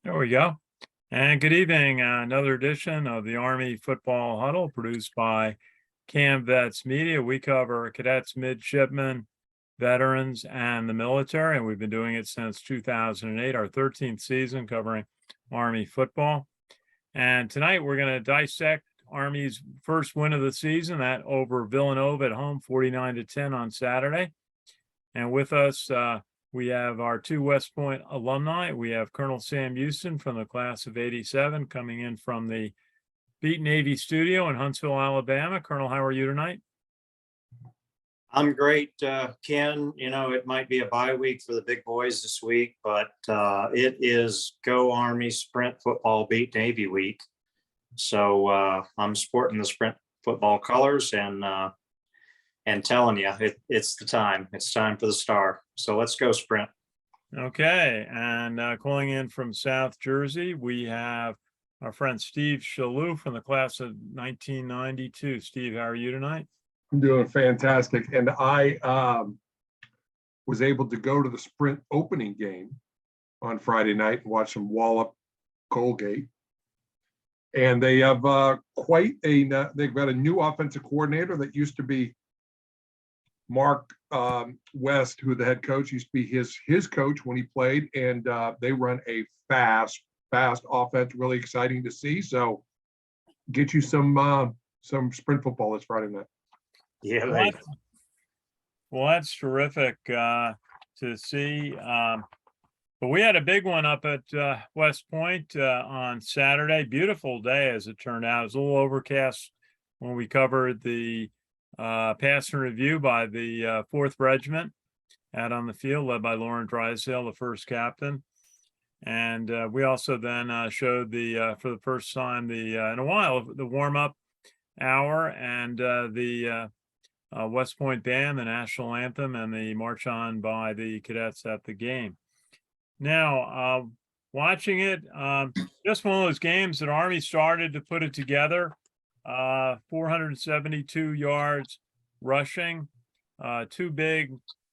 There we go. And good evening. Another edition of the Army Football Huddle produced by CaMMVets Media. We cover cadets, midshipmen, veterans, and the military, and we've been doing it since 2008, our 13th season covering Army football. And tonight we're going to dissect Army's first win of the season, that over Villanova at home, 49-10 on Saturday. And with us, we have our two West Point alumni. We have Colonel Sam Houston from the class of '87 coming in from the Beat Navy studio in Huntsville, Alabama. Colonel, how are you tonight? I'm great, Ken. You know, it might be a bye week for the big boys this week, but it is Go Army Sprint Football Beat Navy week. So I'm sporting the Sprint football colors and telling you, it's the time. It's time for the star. So let's go Sprint. Okay, and calling in from South Jersey, we have our friend Steve Chaloult from the class of 1992. Steve, how are you tonight? I'm doing fantastic. And I was able to go to the Sprint opening game on Friday night and watch them wall up Colgate. And they have they've got a new offensive coordinator that used to be Mark West, who the head coach used to be his coach when he played. And they run a fast offense, really exciting to see. So get you some Sprint football this Friday night. Yeah, well, that's terrific to see. But we had a big one up at West Point on Saturday. Beautiful day, as it turned out. It was a little overcast when we covered the pass and review by the 4th Regiment out on the field, led by Lauren Drysdale, the first captain. And we also then showed for the first time in a while, the warm-up hour and the West Point band, the national anthem, and the march on by the cadets at the game. Now, watching it, just one of those games that Army started to put it together. 472 yards rushing, 2 big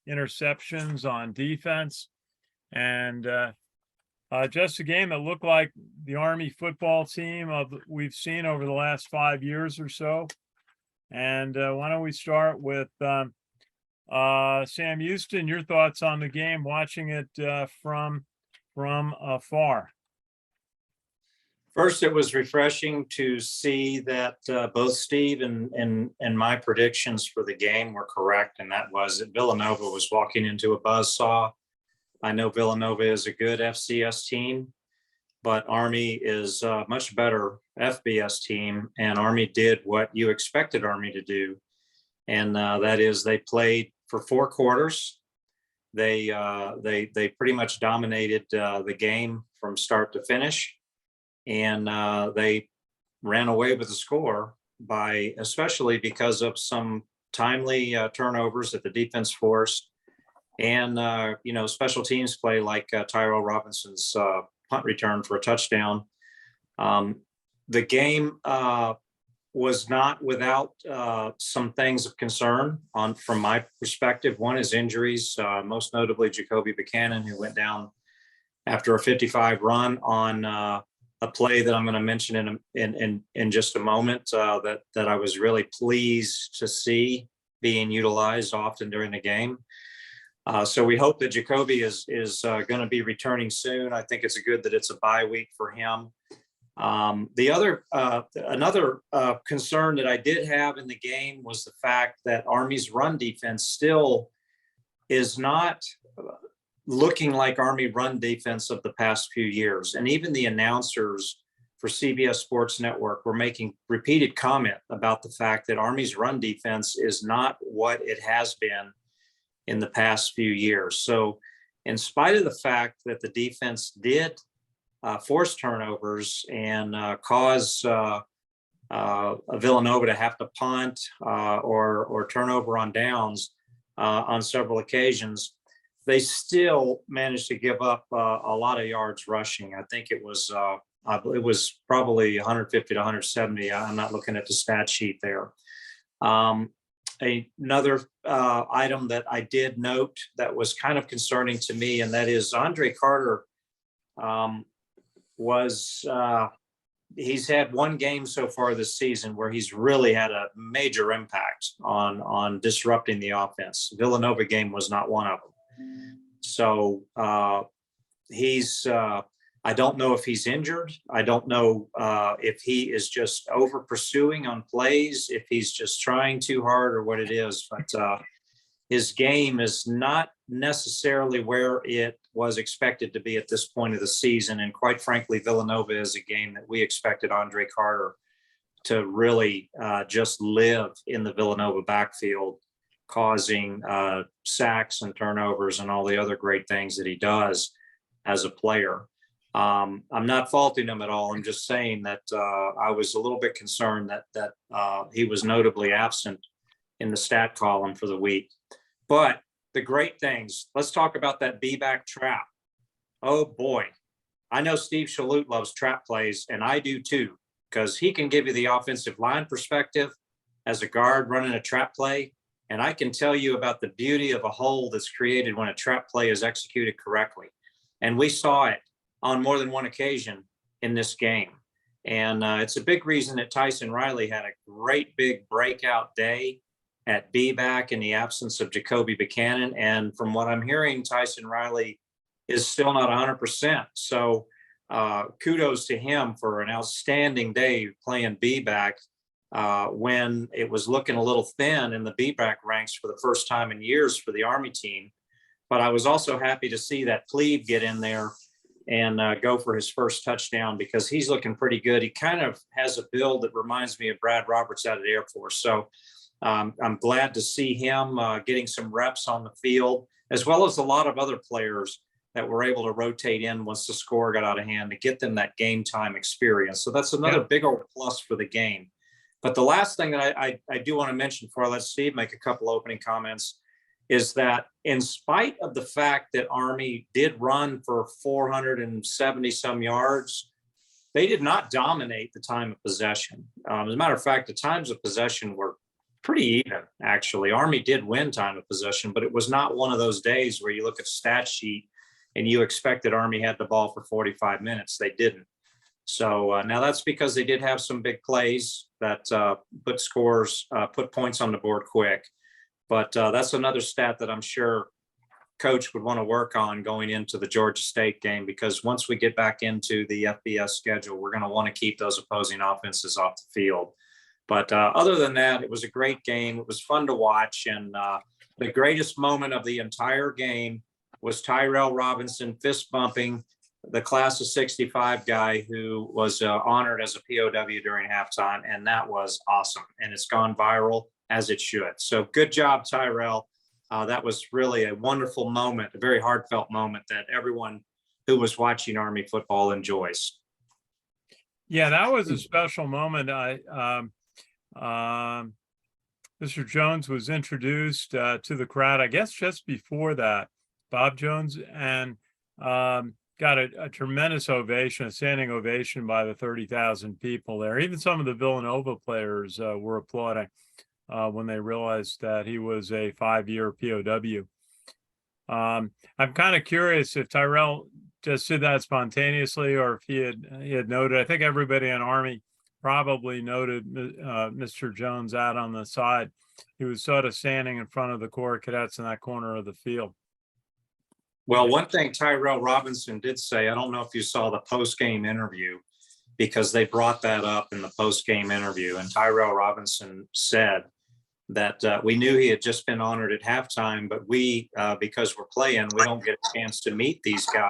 interceptions on defense, and just a game that looked like the Army football team we've seen over the last 5 years or so. And why don't we start with Sam Houston, your thoughts on the game, watching it from afar. First, it was refreshing to see that both Steve and my predictions for the game were correct, and that was that Villanova was walking into a buzzsaw. I know Villanova is a good FCS team, but Army is a much better FBS team, and Army did what you expected Army to do, and that is they played for 4 quarters. They pretty much dominated the game from start to finish. And they ran away with the score especially because of some timely turnovers that the defense forced, and special teams play like Tyrell Robinson's punt return for a touchdown. The game was not without some things of concern from my perspective. One is injuries, most notably Jacoby Buchanan, who went down after a 55 run on a play that I'm going to mention in just a moment that I was really pleased to see being utilized often during the game. So we hope that Jacoby is going to be returning soon. I think it's good that it's a bye week for him. Another concern that I did have in the game was the fact that Army's run defense still is not looking like Army run defense of the past few years. And even the announcers for CBS Sports Network were making repeated comment about the fact that Army's run defense is not what it has been in the past few years. So in spite of the fact that the defense did force turnovers and cause Villanova to have to punt or turnover on downs on several occasions, they still managed to give up a lot of yards rushing. I think it was probably 150 to 170. I'm not looking at the stat sheet there. Another item that I did note that was kind of concerning to me, and that is Andre Carter was he's had one game so far this season where he's really had a major impact on disrupting the offense. Villanova game was not one of them. So he's I don't know if he's injured. I don't know if he is just over pursuing on plays, if he's just trying too hard or what it is. But his game is not necessarily where it was expected to be at this point of the season. And quite frankly, Villanova is a game that we expected Andre Carter to really just live in the Villanova backfield, causing sacks and turnovers and all the other great things that he does as a player. I'm not faulting him at all. I'm just saying that I was a little bit concerned that he was notably absent in the stat column for the week. But the great things, let's talk about that B-back trap. Oh boy, I know Steve Chaloult' loves trap plays, and I do too, because he can give you the offensive line perspective as a guard running a trap play. And I can tell you about the beauty of a hole that's created when a trap play is executed correctly. And we saw it on more than one occasion in this game. And it's a big reason that Tyson Riley had a great big breakout day at B-back in the absence of Jacoby Buchanan. And from what I'm hearing, Tyson Riley is still not 100%. So kudos to him for an outstanding day playing B-back when it was looking a little thin in the B-back ranks for the first time in years for the Army team. But I was also happy to see that Plebe get in there and go for his first touchdown, because he's looking pretty good. He kind of has a build that reminds me of Brad Roberts out of the Air Force. So I'm glad to see him getting some reps on the field, as well as a lot of other players that were able to rotate in once the score got out of hand to get them that game time experience. So that's another big old plus for the game. But the last thing that I do want to mention before I let Steve make a couple opening comments is that in spite of the fact that Army did run for 470 some yards, they did not dominate the time of possession. As a matter of fact, the times of possession were pretty even, actually. Army did win time of possession, but it was not one of those days where you look at stat sheet and you expect that Army had the ball for 45 minutes. They didn't. So now that's because they did have some big plays that put points on the board quick. But that's another stat that I'm sure Coach would want to work on going into the Georgia State game, because once we get back into the FBS schedule, we're going to want to keep those opposing offenses off the field. But other than that, it was a great game. It was fun to watch. And the greatest moment of the entire game was Tyrell Robinson fist bumping the class of 65 guy who was honored as a POW during halftime. And that was awesome. And it's gone viral, as it should. So good job, Tyrell. That was really a wonderful moment, a very heartfelt moment that everyone who was watching Army football enjoys. Yeah, that was a special moment. Mr. Jones was introduced to the crowd, I guess just before that, Bob Jones, and got a tremendous ovation, a standing ovation by the 30,000 people there. Even some of the Villanova players were applauding when they realized that he was a 5-year POW. I'm kind of curious if Tyrell just did that spontaneously, or if he had noted. I think everybody in Army probably noted Mr. Jones out on the side. He was sort of standing in front of the Corps cadets in that corner of the field. Well, one thing Tyrell Robinson did say, I don't know if you saw the post-game interview, because they brought that up in the post-game interview. And Tyrell Robinson said that we knew he had just been honored at halftime, but we, because we're playing, we don't get a chance to meet these guys.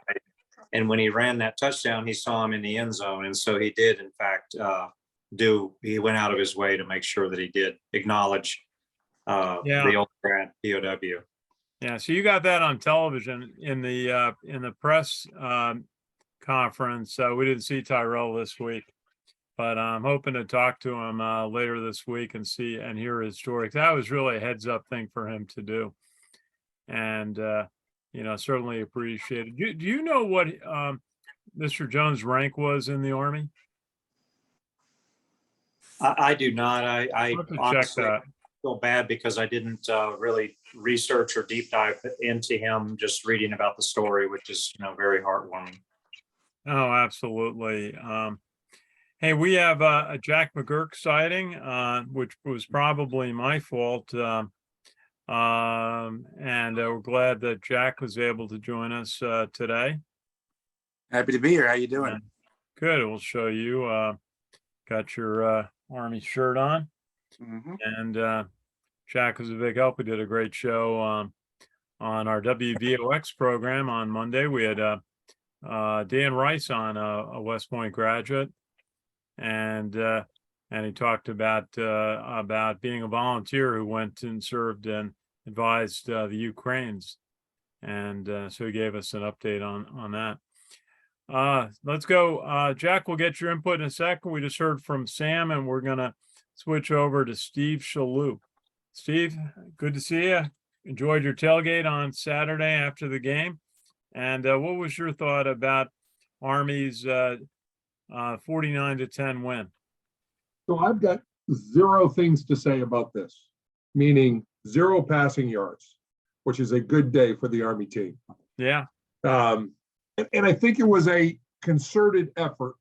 And when he ran that touchdown, he saw him in the end zone. And so he did, in fact, he went out of his way to make sure that he did acknowledge the old grad POW. Yeah, so you got that on television in the press conference. We didn't see Tyrell this week, but I'm hoping to talk to him later this week and hear his story. That was really a heads up thing for him to do, and certainly appreciated. Do you know what Mr. Jones' rank was in the Army? I do not. I have to honestly check that. feel bad because I didn't really research or deep dive into him, just reading about the story, which is very heartwarming. Oh, absolutely. Hey, we have a Jack McGuirk sighting, which was probably my fault. And we're glad that Jack was able to join us today. Happy to be here. How you doing? And good. We'll show you. Got your Army shirt on, Mhm. and Jack was a big help. We did a great show on our WVOX program on Monday. We had Dan Rice on, a West Point graduate, and he talked about being a volunteer who went and served and advised the Ukrainians, and so he gave us an update on that. Let's go. Jack, we'll get your input in a second. We just heard from Sam, and we're gonna switch over to Steve Chaloult'. Steve, good to see you. Enjoyed your tailgate on Saturday after the game, and what was your thought about Army's 49-10 win? So I've got 0 things to say about this, meaning 0 passing yards, which is a good day for the Army team. Yeah, And I think it was a concerted effort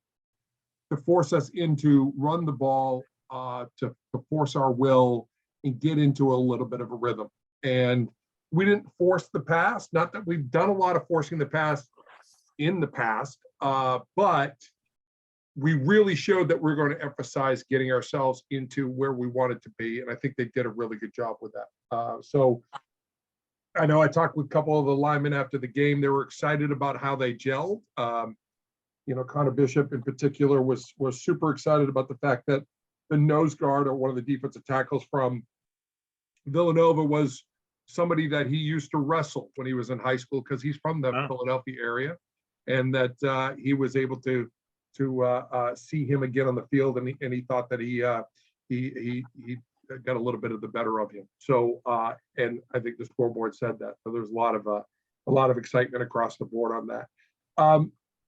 to force us into run the ball, to force our will and get into a little bit of a rhythm. And we didn't force the pass, not that we've done a lot of forcing the pass in the past, but we really showed that we're going to emphasize getting ourselves into where we wanted to be. And I think they did a really good job with that. So I know I talked with a couple of the linemen after the game. They were excited about how they gelled. Connor Bishop in particular was super excited about the fact that the nose guard, or one of the defensive tackles from Villanova, was somebody that he used to wrestle when he was in high school, because he's from the Philadelphia area, and that he was able to see him again on the field, and he thought that he got a little bit of the better of him. So, and I think the scoreboard said that. So there's a lot of excitement across the board on that.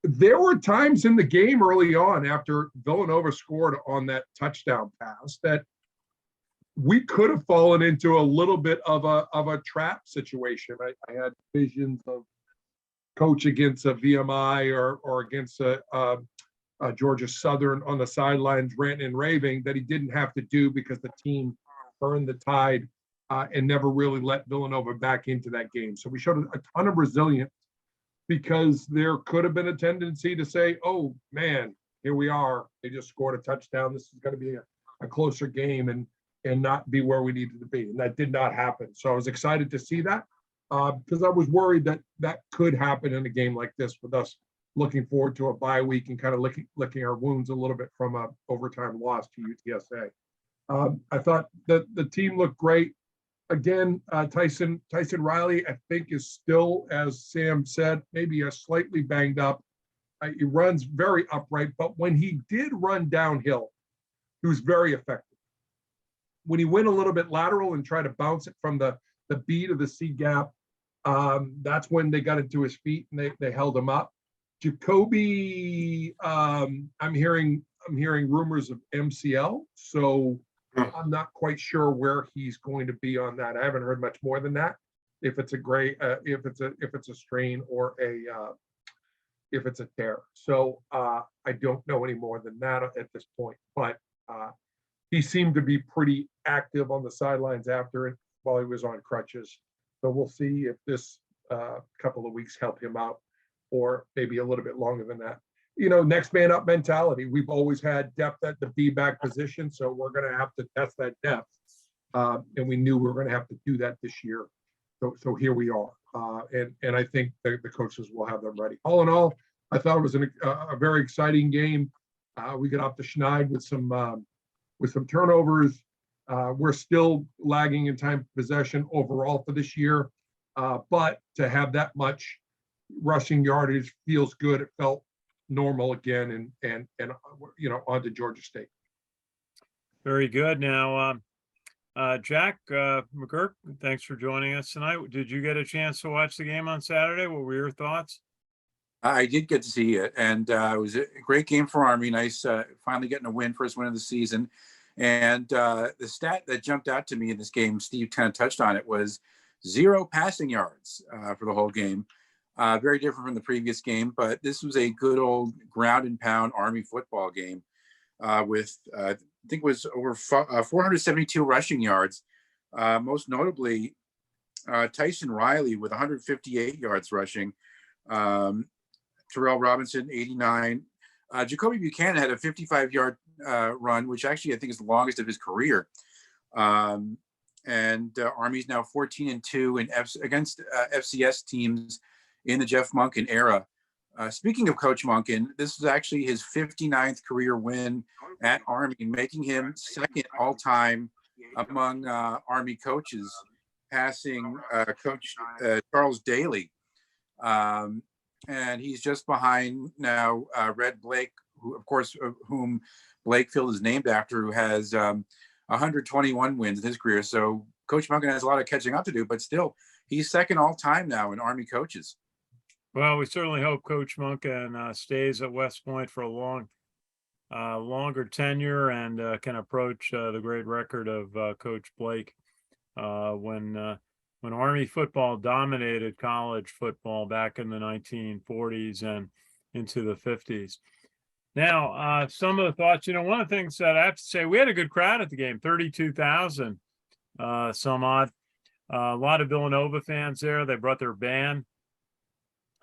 There were times in the game early on, after Villanova scored on that touchdown pass, that we could have fallen into a little bit of a trap situation. I had visions of coach against a VMI or against a Georgia Southern on the sidelines ranting and raving that he didn't have to do, because the team turned the tide and never really let Villanova back into that game. So we showed a ton of resilience, because there could have been a tendency to say, oh man, here we are. They just scored a touchdown. This is going to be a closer game and not be where we needed to be. And that did not happen. So I was excited to see that, because I was worried that could happen in a game like this, with us looking forward to a bye week and kind of licking our wounds a little bit from a overtime loss to UTSA. I thought that the team looked great. Again, Tyson Riley, I think, is still, as Sam said, maybe a slightly banged up. He runs very upright, but when he did run downhill, he was very effective. When he went a little bit lateral and tried to bounce it from the B to the C gap, that's when they got into his feet and they held him up. Jacoby, I'm hearing rumors of MCL, so I'm not quite sure where he's going to be on that. I haven't heard much more than that. If it's a strain or if it's a tear. So I don't know any more than that at this point. But he seemed to be pretty active on the sidelines after it while he was on crutches. So we'll see if this couple of weeks help him out, or maybe a little bit longer than that. Next man up mentality. We've always had depth at the B-back position, so we're going to have to test that depth. And we knew we were going to have to do that this year. So here we are. And I think the coaches will have them ready. All in all, I thought it was a very exciting game. We got off the schneid with some turnovers. We're still lagging in time of possession overall for this year. But to have that much rushing yardage feels good. It felt normal again, and on to Georgia State. very good. Now, Jack McGuirk, thanks for joining us tonight. Did you get a chance to watch the game on Saturday? What were your thoughts? I did get to see it, and it was a great game for Army. Nice, finally getting a win, first win of the season. And the stat that jumped out to me in this game, Steve kind of touched on it, was 0 passing yards for the whole game. Very different from the previous game, but this was a good old ground and pound Army football game with, I think it was over 472 rushing yards. Most notably, Tyson Riley with 158 yards rushing. Terrell Robinson, 89. Jacoby Buchanan had a 55-yard run, which actually I think is the longest of his career. Army's now 14-2 against FCS teams in the Jeff Monken era. Speaking of Coach Monken, this was actually his 59th career win at Army, making him second all-time among Army coaches, passing Coach Charles Daly. And he's just behind now Red Blake, who, of course, whom Blake Field is named after, who has 121 wins in his career. So Coach Monken has a lot of catching up to do, but still, he's second all-time now in Army coaches. Well, we certainly hope Coach Monken stays at West Point for a longer tenure and can approach the great record of Coach Blake when Army football dominated college football back in the 1940s and into the 50s. Now, some of the thoughts, one of the things that I have to say, we had a good crowd at the game, 32,000 some odd. A lot of Villanova fans there. They brought their band.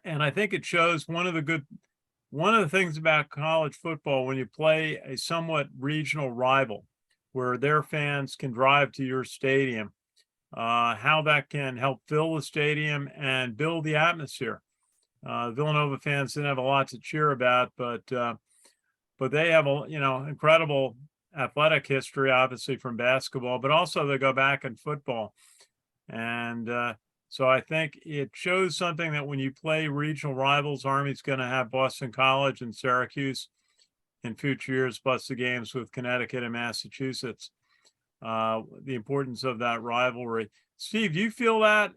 And I think it shows one of the things about college football, when you play a somewhat regional rival where their fans can drive to your stadium, how that can help fill the stadium and build the atmosphere. Villanova fans didn't have a lot to cheer about, but they have incredible athletic history, obviously from basketball, but also they go back in football. And so I think it shows something that when you play regional rivals, Army's going to have Boston College and Syracuse in future years, plus the games with Connecticut and Massachusetts. The importance of that rivalry. Steve, do you feel that,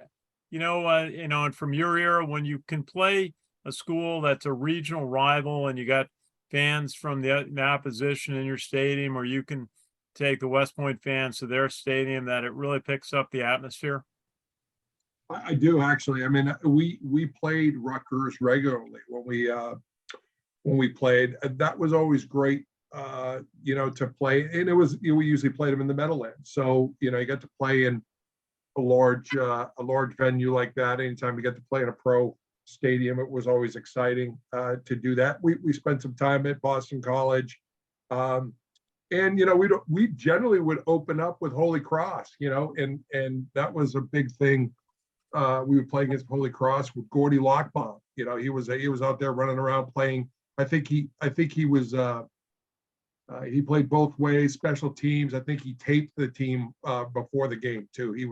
and from your era, when you can play a school that's a regional rival and you got fans from the opposition in your stadium, or you can take the West Point fans to their stadium, that it really picks up the atmosphere? I do, actually. I mean, we played Rutgers regularly when we played. That was always great, to play. And we usually played them in the Meadowlands. So, you get to play in a large venue like that. Anytime you get to play in a pro stadium, it was always exciting to do that. We spent some time at Boston College. And we generally would open up with Holy Cross, and that was a big thing. We would play against Holy Cross with Gordy Lockbaum. He was out there running around playing. I think he was he played both ways, special teams. I think he taped the team before the game too. He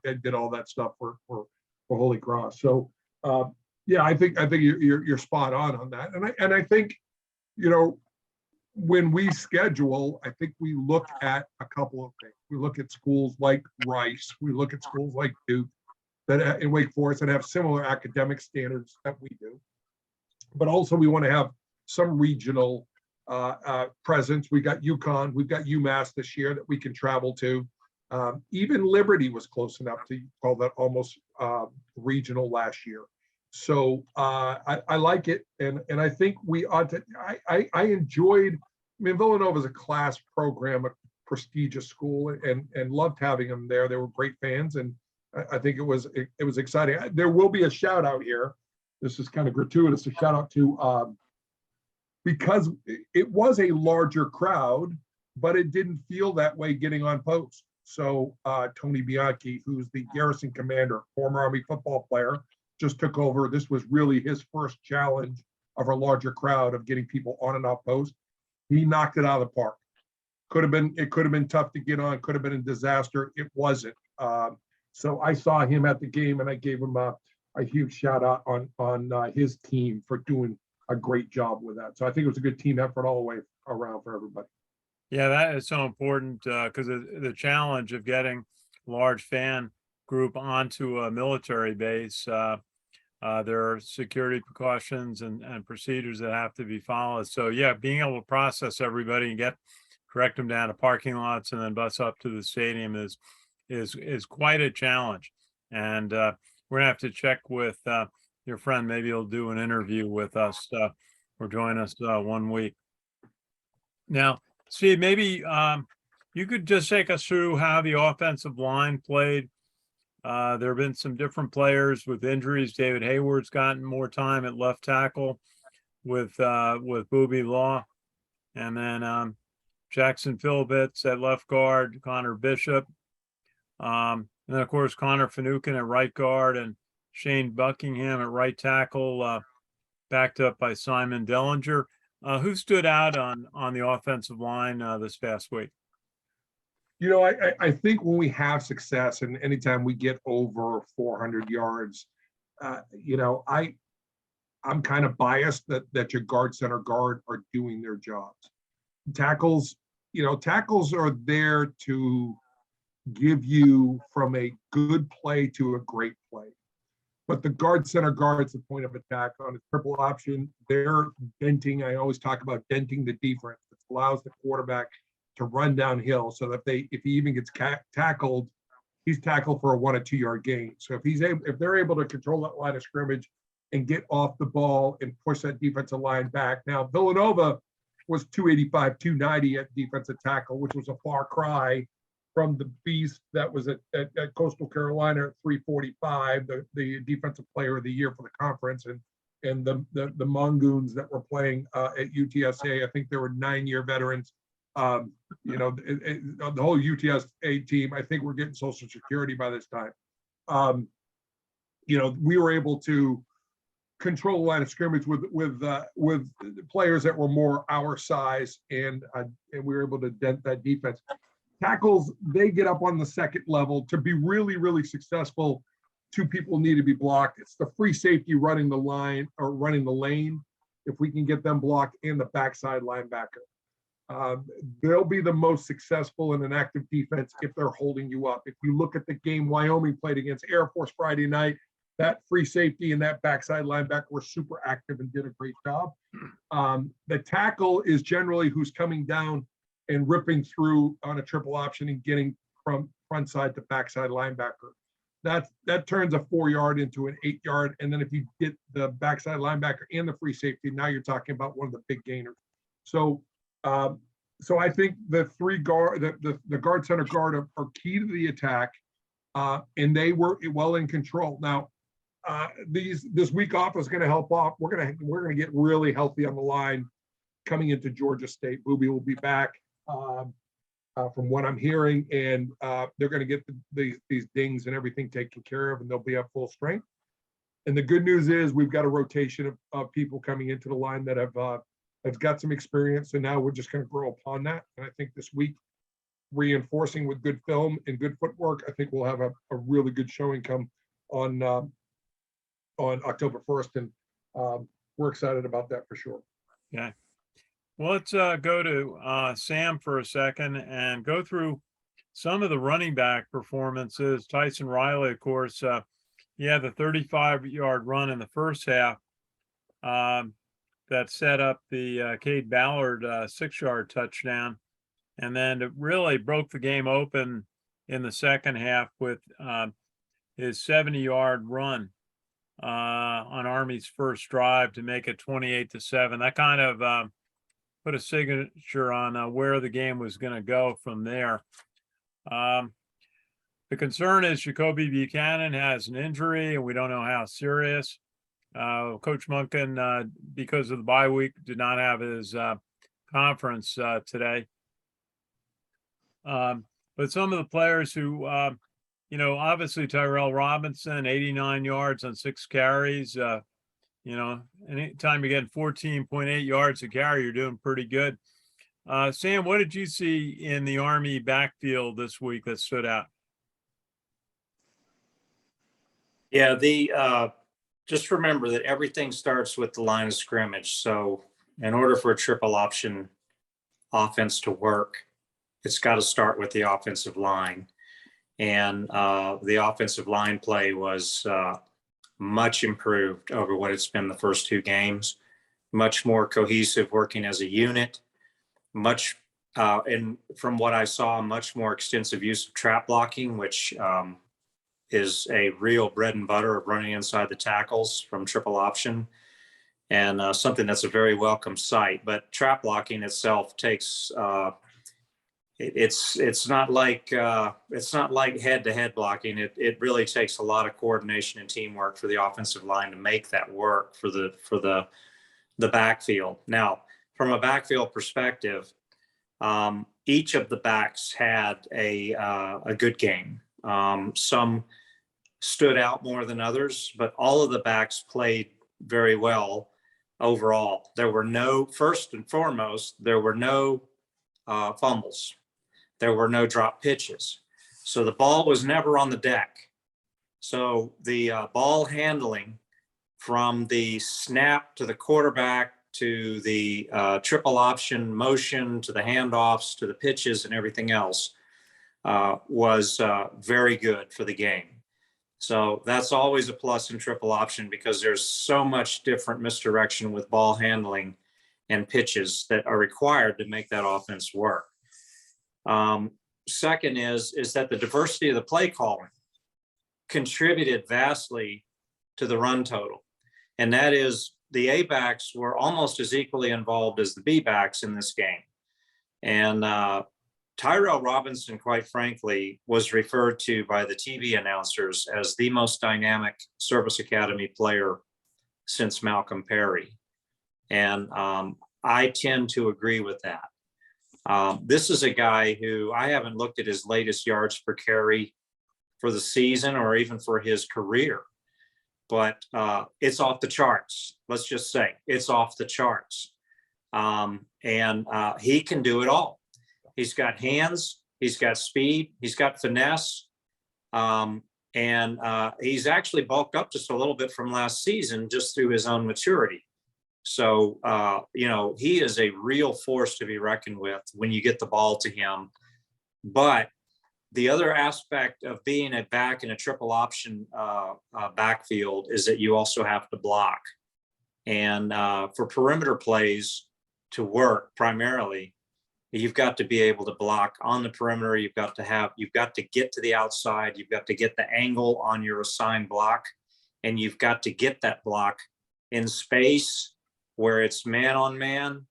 did all that stuff for Holy Cross. So yeah, I think you're spot on that. And I think, when we schedule, I think we look at a couple of things. We look at schools like Rice. We look at schools like Duke, that in Wake Forest, that have similar academic standards that we do. But also we want to have some regional presence. We got UConn, we've got UMass this year that we can travel to. Even Liberty was close enough to call that almost regional last year. So I like it, and I think we ought to. I enjoyed. I mean, Villanova is a class program, a prestigious school, and loved having them there. They were great fans, and I think it was exciting. There will be a shout out here. This is kind of gratuitous. A shout out to because it was a larger crowd, but it didn't feel that way getting on post. So Tony Bianchi, who's the garrison commander, former Army football player, just took over. This was really his first challenge of a larger crowd of getting people on and off post. He knocked it out of the park. It could have been tough to get on, could have been a disaster. It wasn't. So I saw him at the game, and I gave him a huge shout out on his team for doing a great job with that. So I think it was a good team effort all the way around for everybody. Yeah, that is so important because the challenge of getting a large fan group onto a military base, there are security precautions and procedures that have to be followed. So yeah, being able to process everybody and correct them down to parking lots and then bus up to the stadium is quite a challenge. And we're gonna have to check with your friend, maybe he'll do an interview with us or join us 1 week. Now, Steve, maybe you could just take us through how the offensive line played. There have been some different players with injuries. David Hayward's gotten more time at left tackle with Booby Law, and then Jackson Philbitz at left guard, Connor Bishop, and then of course Connor Finucane at right guard, and Shane Buckingham at right tackle, backed up by Simon Dellinger. Who stood out on the offensive line this past week? You know, I think when we have success and anytime we get over 400 yards, you know, I'm kind of biased that your guard, center guard are doing their jobs. Tackles, you know, tackles are there to give you from a good play to a great play. But the guard, center guard's the point of attack on a triple option. They're denting. I always talk about denting the defense. It allows the quarterback to run downhill so that if he even gets tackled, he's tackled for a 1 or 2 yard gain. So if they're able to control that line of scrimmage and get off the ball and push that defensive line back. Now, Villanova was 285, 290 at defensive tackle, which was a far cry from the beast that was at Coastal Carolina at 345, the defensive player of the year for the conference, and the Mongoons that were playing at UTSA. I think there were 9-year veterans. You know, the whole UTSA team, I think we're getting Social Security by this time. You know, we were able to control the line of scrimmage with players that were more our size, and we were able to dent that defense. Tackles, they get up on the second level. To be really, really successful, 2 people need to be blocked. It's the free safety running the line or running the lane. If we can get them blocked, and the backside linebacker. They'll be the most successful in an active defense if they're holding you up. If you look at the game Wyoming played against Air Force Friday night, that free safety and that backside linebacker were super active and did a great job. The tackle is generally who's coming down and ripping through on a triple option and getting from front side to backside linebacker. That turns a 4 yard into an 8 yard. And then if you get the backside linebacker and the free safety, now you're talking about one of the big gainers. So I think the guard, center guard are key to the attack, and they were well in control. Now, this week off is going to help off. We're going to get really healthy on the line coming into Georgia State. Booby will be back from what I'm hearing, and they're going to get these dings and everything taken care of, and they'll be at full strength. And the good news is we've got a rotation of people coming into the line that have got some experience, and now we're just going to grow upon that. And I think this week, reinforcing with good film and good footwork, I think we'll have a really good showing come on October 1st, and we're excited about that for sure. Yeah. Well, let's go to Sam for a second and go through some of the running back performances. Tyson Riley, of course, he had the 35-yard run in the first half that set up the Cade Ballard 6-yard touchdown. And then it really broke the game open in the second half with his 70-yard run on Army's first drive to make it 28-7. That kind of put a signature on where the game was going to go from there. The concern is Jacoby Buchanan has an injury, and we don't know how serious. Coach Monken, because of the bye week, did not have his conference today. But some of the players who, obviously Tyrell Robinson, 89 yards on 6 carries. Anytime you get 14.8 yards a carry, you're doing pretty good. Sam, what did you see in the Army backfield this week that stood out? Yeah, just remember that everything starts with the line of scrimmage. So in order for a triple option offense to work, it's got to start with the offensive line. And the offensive line play was much improved over what it's been the first 2 games, much more cohesive, working as a unit, and from what I saw, much more extensive use of trap blocking, which is a real bread and butter of running inside the tackles from triple option, and something that's a very welcome sight. But trap blocking itself takes it's not like head-to-head blocking. It really takes a lot of coordination and teamwork for the offensive line to make that work for the backfield. Now, from a backfield perspective, each of the backs had a good game. Some stood out more than others, but all of the backs played very well overall. First and foremost, there were no fumbles. There were no drop pitches. So the ball was never on the deck. So the ball handling from the snap to the quarterback to the triple option motion to the handoffs to the pitches and everything else was very good for the game. So that's always a plus in triple option because there's so much different misdirection with ball handling and pitches that are required to make that offense work. Second is that the diversity of the play calling contributed vastly to the run total. And that is the A backs were almost as equally involved as the B backs in this game. And Tyrell Robinson, quite frankly, was referred to by the TV announcers as the most dynamic Service Academy player since Malcolm Perry. And I tend to agree with that. This is a guy who I haven't looked at his latest yards per carry for the season or even for his career, but it's off the charts. Let's just say it's off the charts. And he can do it all. He's got hands, he's got speed, he's got finesse. And he's actually bulked up just a little bit from last season just through his own maturity. So, he is a real force to be reckoned with when you get the ball to him. But the other aspect of being a back in a triple option backfield is that you also have to block. And for perimeter plays to work primarily, you've got to be able to block on the perimeter. You've got to get to the outside. You've got to get the angle on your assigned block, and you've got to get that block in space where it's man on man,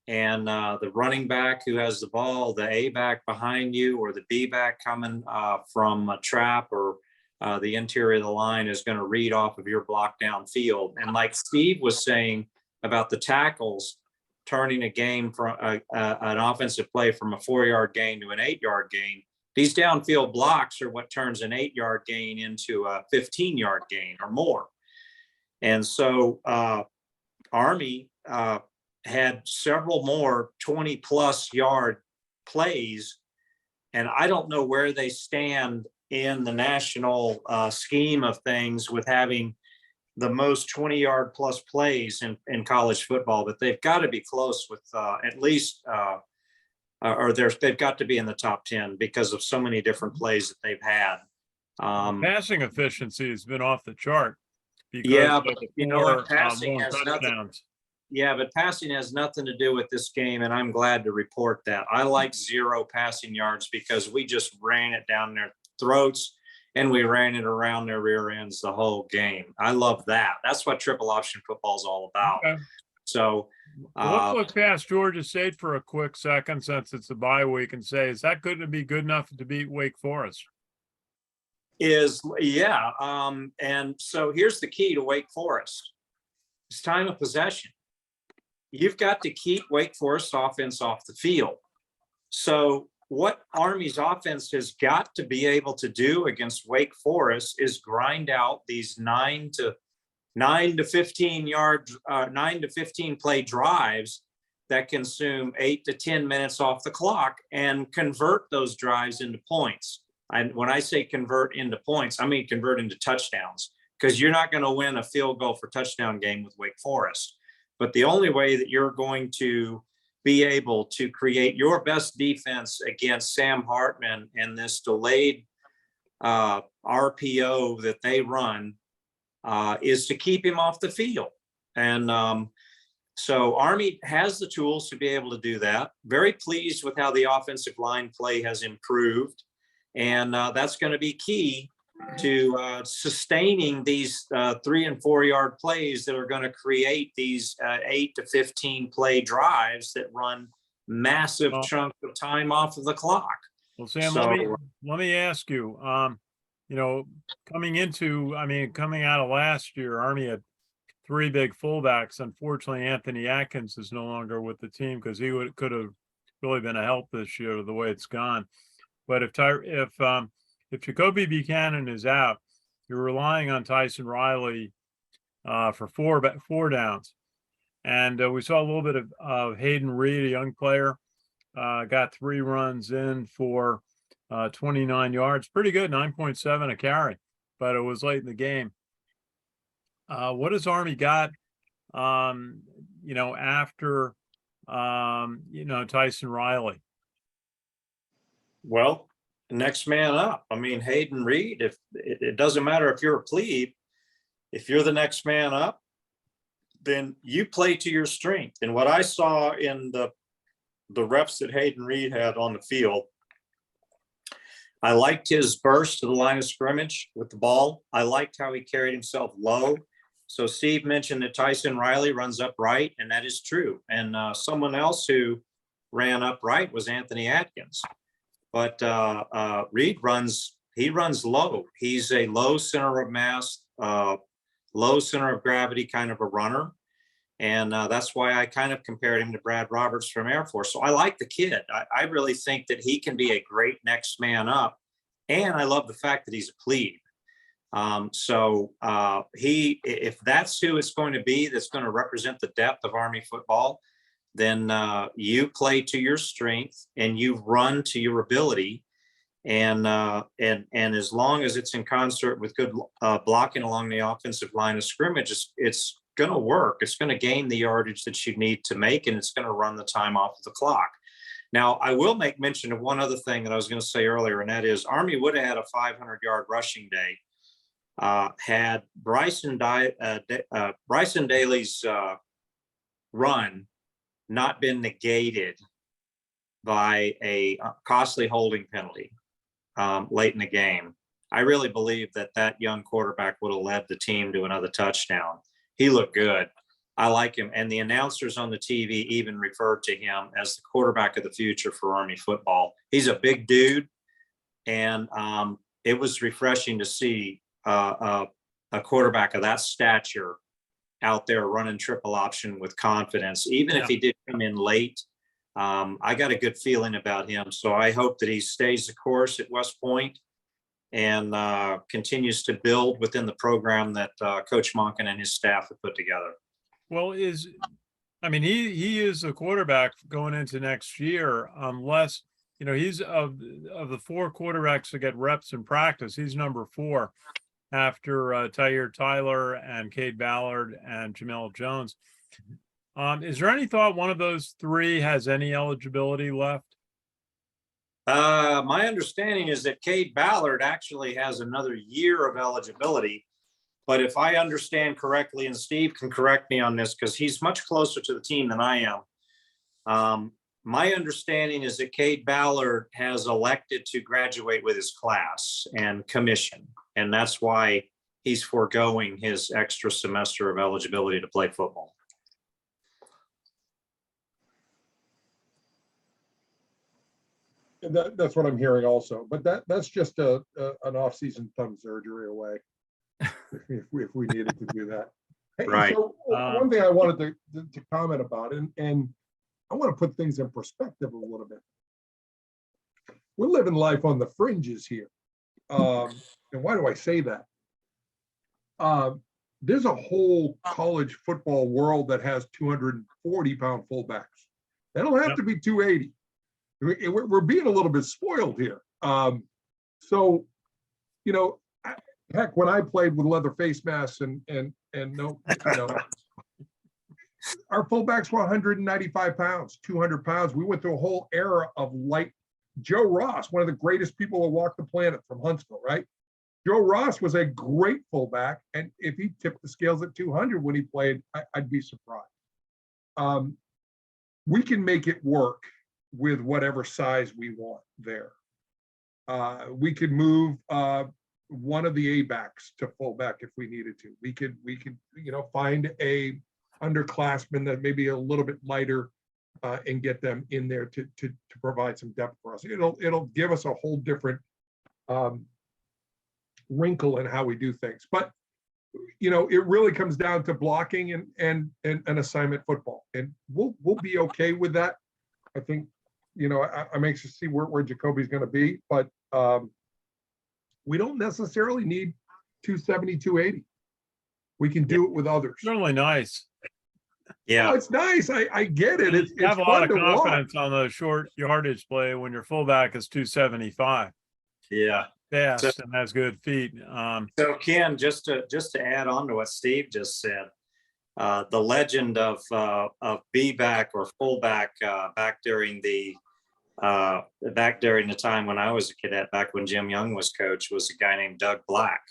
and the running back who has the ball, the A back behind you, or the B back coming from a trap or the interior of the line is going to read off of your block downfield. And like Steve was saying about the tackles, turning a game from an offensive play from a 4-yard gain to an 8-yard gain, these downfield blocks are what turns an 8-yard gain into a 15-yard gain or more. And so Army had several more 20-plus yard plays, and I don't know where they stand in the national scheme of things with having the most 20-yard plus plays in college football, but they've got to be close with at least, they've got to be in the top 10 because of so many different plays that they've had. Passing efficiency has been off the chart. Yeah, but you know what? Passing more has nothing. touchdowns. Yeah, but passing has nothing to do with this game, and I'm glad to report that. I like 0 passing yards because we just ran it down their throats and we ran it around their rear ends the whole game. I love that. That's what triple option football is all about. Okay. So let's look past Georgia State for a quick second, since it's a bye week, and say, is that going to be good enough to beat Wake Forest? And so here's the key to Wake Forest. It's time of possession. You've got to keep Wake Forest offense off the field. So what Army's offense has got to be able to do against Wake Forest is grind out these 9 to 15 play drives that consume 8 to 10 minutes off the clock and convert those drives into points. And when I say convert into points, I mean convert into touchdowns, because you're not going to win a field goal for touchdown game with Wake Forest. But the only way that you're going to be able to create your best defense against Sam Hartman and this delayed RPO that they run is to keep him off the field. And so Army has the tools to be able to do that. Very pleased with how the offensive line play has improved. And that's going to be key sustaining these 3 and 4 yard plays that are going to create these 8 to 15 play drives that run massive Well- chunks of time off of the clock. Well, Sam, So- let me ask you, you know, coming out of last year, Army had 3 big fullbacks. Unfortunately, Anthony Atkins is no longer with the team because he could have really been a help this year the way it's gone. But if Jacoby Buchanan is out, you're relying on Tyson Riley for 4 downs. And we saw a little bit of Hayden Reed, a young player, got 3 runs in for 29 yards. Pretty good, 9.7 a carry, but it was late in the game. What has Army got, you know, after, you know, Tyson Riley? Well, next man up. I mean, Hayden Reed, if it doesn't matter if you're a plebe, if you're the next man up, then you play to your strength. And what I saw in the reps that Hayden Reed had on the field, I liked his burst to the line of scrimmage with the ball. I liked how he carried himself low. So Steve mentioned that Tyson Riley runs upright, and that is true. And someone else who ran upright was Anthony Atkins. But Reed runs low. He's a low center of mass, low center of gravity kind of a runner. And that's why I kind of compared him to Brad Roberts from Air Force. So I like the kid. I really think that he can be a great next man up. And I love the fact that he's a plebe. If that's who it's going to be, that's going to represent the depth of Army football, then you play to your strength and you run to your ability. And as long as it's in concert with good blocking along the offensive line of scrimmage, it's going to work. It's going to gain the yardage that you need to make, and it's going to run the time off of the clock. Now, I will make mention of one other thing that I was going to say earlier, and that is Army would have had a 500-yard rushing day had Bryson Daly's run not been negated by a costly holding penalty late in the game. I really believe that young quarterback would have led the team to another touchdown. He looked good. I like him. And the announcers on the TV even referred to him as the quarterback of the future for Army football. He's a big dude. And it was refreshing to see a quarterback of that stature out there running triple option with confidence. Even if he did come in late, I got a good feeling about him. So I hope that he stays the course at West Point and continues to build within the program that Coach Monken and his staff have put together. Well, he is the quarterback going into next year, unless, you know, he's of the 4 quarterbacks that get reps in practice, he's number 4 after Tyir Tyler and Cade Ballard and Jamel Jones. Is there any thought one of those 3 has any eligibility left? My understanding is that Cade Ballard actually has another year of eligibility. But if I understand correctly, and Steve can correct me on this because he's much closer to the team than I am. My understanding is that Cade Ballard has elected to graduate with his class and commission. And that's why he's foregoing his extra semester of eligibility to play football. And that's what I'm hearing also, but that's just an off-season thumb surgery away if we needed to do that. Hey, Right. So one thing I wanted to comment about, and I want to put things in perspective a little bit. We're living life on the fringes here. And why do I say that? There's a whole college football world that has 240-pound fullbacks. They don't have to be 280. We're being a little bit spoiled here. So, you know, heck, when I played with leather face masks and no, you know, our fullbacks were 195 pounds, 200 pounds. We went through a whole era of light. Joe Ross, one of the greatest people to walk the planet from Huntsville, right? Joe Ross was a great fullback. And if he tipped the scales at 200 when he played, I'd be surprised. We can make it work with whatever size we want there. We could move one of the A backs to fullback if we needed to. We could, find a underclassman that maybe a little bit lighter and get them in there to provide some depth for us. It'll give us a whole different wrinkle in how we do things. But it really comes down to blocking and assignment football, and we'll be okay with that. I think, I'm anxious to see where Jacoby's going to be, but we don't necessarily need 270, 280. We can do it with others. Really nice. Yeah. Oh, it's nice. I get it. It's You have a lot fun of to watch. confidence on the short yardage play when your fullback is 275. Yeah. Fast and has good feet. So Ken, just to add on to what Steve just said, the legend of B-back or fullback back during the time when I was a cadet, back when Jim Young was coach, was a guy named Doug Black.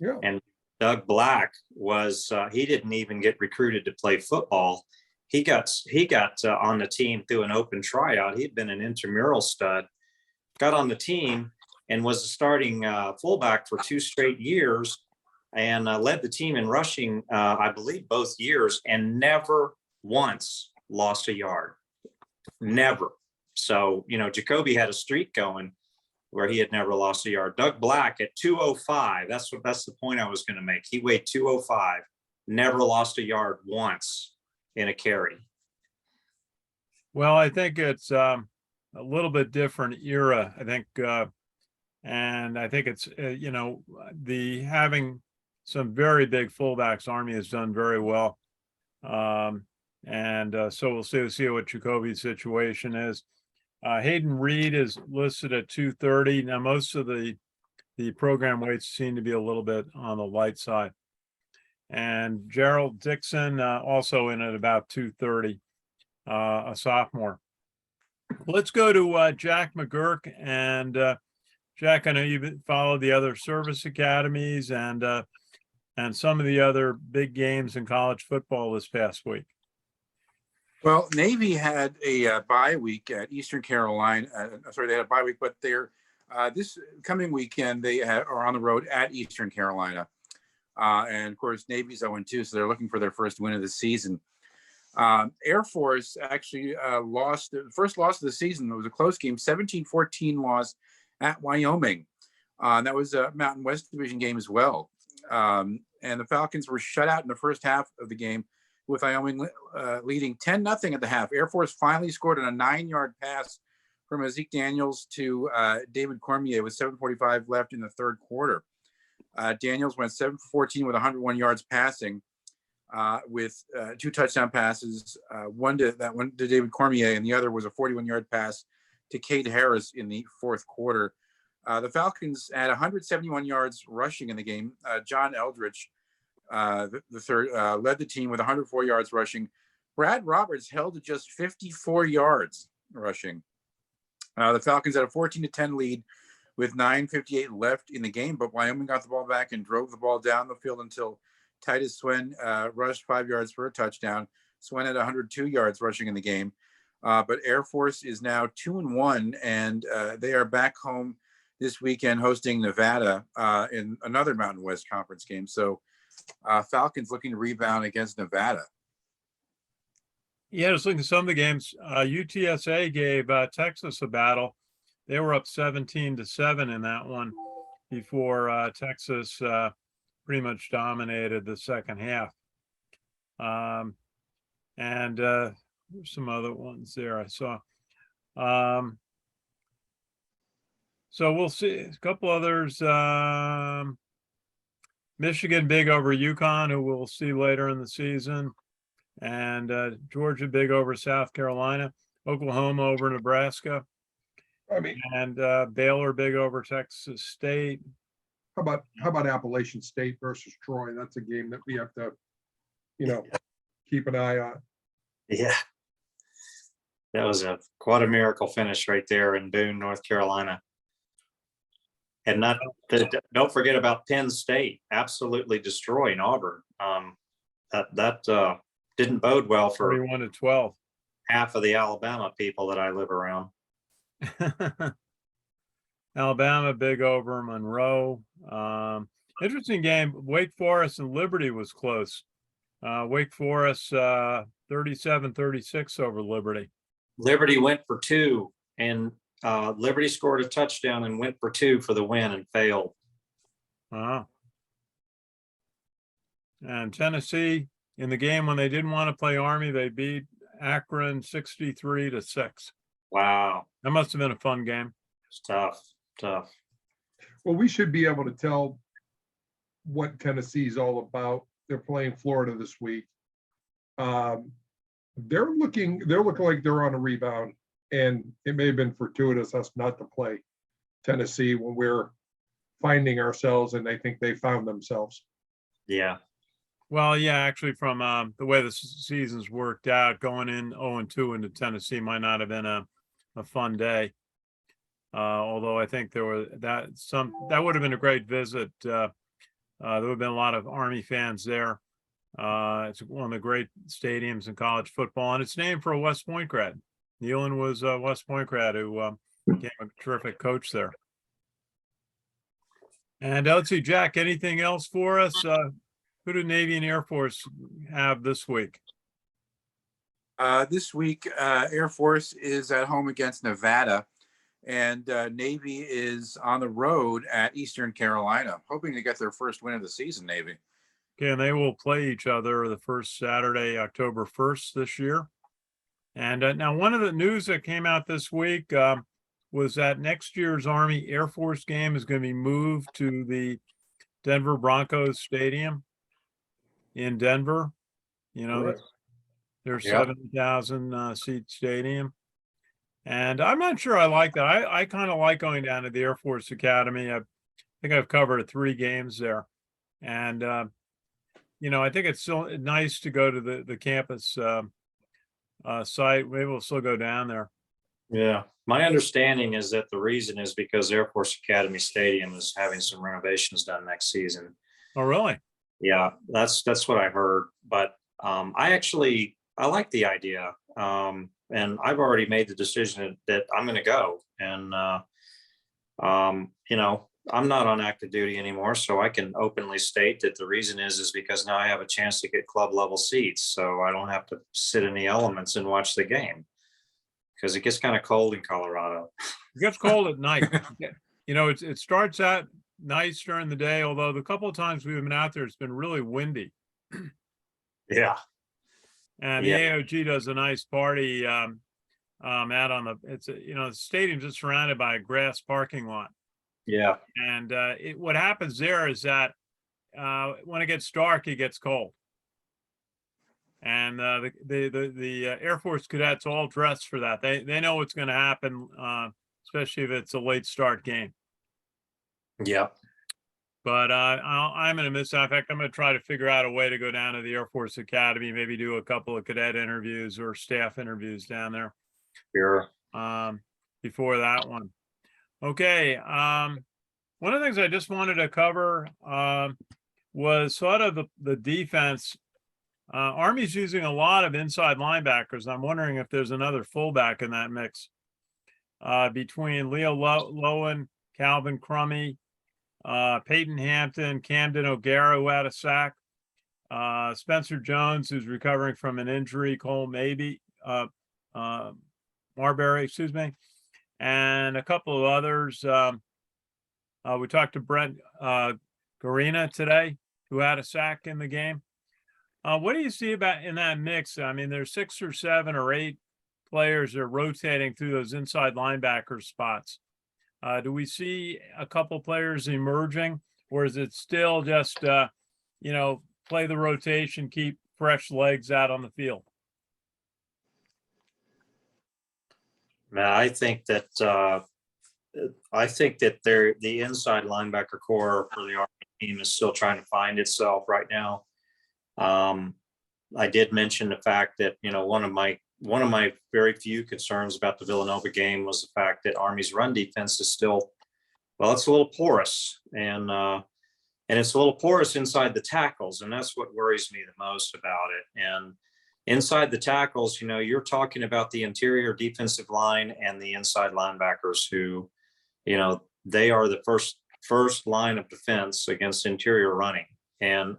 Yeah. And Doug Black was he didn't even get recruited to play football. He got on the team through an open tryout. He'd been an intramural stud, got on the team and was a starting fullback for 2 straight years, and led the team in rushing, I believe, both years, and never once lost a yard. Never. So, Jacoby had a streak going where he had never lost a yard. Doug Black at 205, that's the point I was going to make. He weighed 205, never lost a yard once in a carry. Well, I think it's a little bit different era. I think, and I think it's, the having some very big fullbacks, Army has done very well. So we'll see what Jacoby's situation is. Hayden Reed is listed at 230. Now, most of the program weights seem to be a little bit on the light side. And Gerald Dixon also in at about 230, a sophomore. Let's go to Jack McGuirk. And Jack, I know you've followed the other service academies and some of the other big games in college football this past week. Well, Navy had a bye week at Eastern Carolina. They had a bye week, but they're this coming weekend they are on the road at Eastern Carolina, and of course Navy's 0-2, so they're looking for their first win of the season. Air Force actually lost the first loss of the season. It was a close game, 17-14 loss at Wyoming. That was a Mountain West Division game as well. And the Falcons were shut out in the first half of the game, with Wyoming leading 10-0 at the half. Air Force finally scored on a 9-yard pass from Zeke Daniels to David Cormier with 7:45 left in the third quarter. Daniels went 7 for 14 with 101 yards passing, with 2 touchdown passes, one to David Cormier, and the other was a 41-yard pass to Cade Harris in the fourth quarter. The Falcons had 171 yards rushing in the game. John Eldridge, the third, led the team with 104 yards rushing. Brad Roberts held to just 54 yards rushing. The Falcons had a 14-10 lead with 9:58 left in the game, but Wyoming got the ball back and drove the ball down the field until Titus Swen rushed 5 yards for a touchdown. Swen had 102 yards rushing in the game. But Air Force is now 2-1, and they are back home this weekend hosting Nevada in another Mountain West Conference game. So Falcons looking to rebound against Nevada. Yeah, just looking at some of the games. UTSA gave Texas a battle. They were up 17-7 in that one before Texas pretty much dominated the second half. And there's some other ones there I saw. So we'll see a couple others. Michigan big over UConn, who we'll see later in the season. And Georgia big over South Carolina. Oklahoma over Nebraska. And Baylor big over Texas State. How about Appalachian State versus Troy? That's a game that we have to, keep an eye on. Yeah. That was quite a miracle finish right there in Boone, North Carolina. And don't forget about Penn State absolutely destroying Auburn. That didn't bode well for 31-12. half of the Alabama people that I live around. Alabama big over Monroe. Interesting game. Wake Forest and Liberty was close. Wake Forest 37-36 over Liberty. Liberty went for two, and Liberty scored a touchdown and went for two for the win and failed. Wow. And Tennessee, in the game when they didn't want to play Army, they beat Akron 63-6. Wow, That must have been a fun game. it's tough. Well, we should be able to tell what Tennessee's all about. They're playing Florida this week. They're looking like they're on a rebound, and it may have been fortuitous us not to play Tennessee when we're finding ourselves, and I think they found themselves. Yeah. Well, yeah, actually, from the way the season's worked out, going in 0-2 into Tennessee might not have been a fun day. Although I think there were that would have been a great visit. There would have been a lot of Army fans there. It's one of the great stadiums in college football, and it's named for a West Point grad. Nealon was a West Point grad who became a terrific coach there. And let's see, Jack, anything else for us? Who do Navy and Air Force have this week? This week, Air Force is at home against Nevada, and Navy is on the road at Eastern Carolina, hoping to get their first win of the season, Navy. Okay, and they will play each other the first Saturday, October 1st this year. And now one of the news that came out this week was that next year's Army Air Force game is going to be moved to the Denver Broncos Stadium in Denver. You know, Right. their Yep. 70,000 seat stadium. And I'm not sure I like that. I kind of like going down to the Air Force Academy. I think I've covered 3 games there. And, you know, I think it's still nice to go to the campus site. Maybe we'll still go down there. Yeah. My understanding is that the reason is because Air Force Academy Stadium is having some renovations done next season. Oh, really? Yeah, that's what I heard. But I like the idea. And I've already made the decision that I'm going to go. And, you know, I'm not on active duty anymore, so I can openly state that the reason is because now I have a chance to get club level seats. So I don't have to sit in the elements and watch the game because it gets kind of cold in Colorado. It gets cold at night. You know, it starts out nice during the day, although the couple of times we've been out there, it's been really windy. Yeah. And the AOG does a nice party out on the stadium's just surrounded by a grass parking lot. Yeah. And what happens there is that when it gets dark, it gets cold. And the Air Force cadets all dress for that. They know what's going to happen, especially if it's a late start game. Yeah. But I'm going to miss that. In fact, I'm going to try to figure out a way to go down to the Air Force Academy, maybe do a couple of cadet interviews or staff interviews down there. Sure. Before that one. Okay. One of the things I just wanted to cover was sort of the defense. Army's using a lot of inside linebackers. I'm wondering if there's another fullback in that mix between Leo Lowen, Calvin Crummy, Peyton Hampton, Camden O'Gara, who had a sack, Spencer Jones, who's recovering from an injury, Cole Marbury, and a couple of others. We talked to Brent Garina today, who had a sack in the game. What do you see about in that mix? I mean, there's 6 or 7 or 8 players that are rotating through those inside linebacker spots. Do we see a couple players emerging, or is it still just, play the rotation, keep fresh legs out on the field? Man, I think that the inside linebacker core for the Army team is still trying to find itself right now. I did mention the fact that, one of my very few concerns about the Villanova game was the fact that Army's run defense is still, it's a little porous, and it's a little porous inside the tackles, and that's what worries me the most about it. And inside the tackles, you're talking about the interior defensive line and the inside linebackers who, they are the first line of defense against interior running. And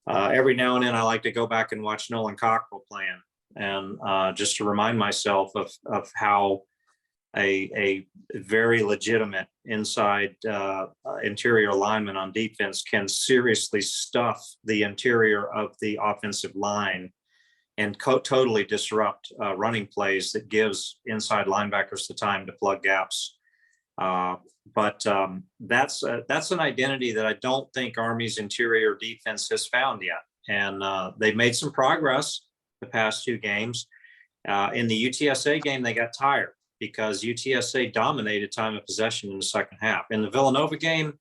every now and then I like to go back and watch Nolan Cockrell playing, and just to remind myself of how a very legitimate inside interior lineman on defense can seriously stuff the interior of the offensive line and totally disrupt running plays that gives inside linebackers the time to plug gaps. But that's an identity that I don't think Army's interior defense has found yet. And they've made some progress the past 2 games. In the UTSA game, they got tired because UTSA dominated time of possession in the second half. In the Villanova game,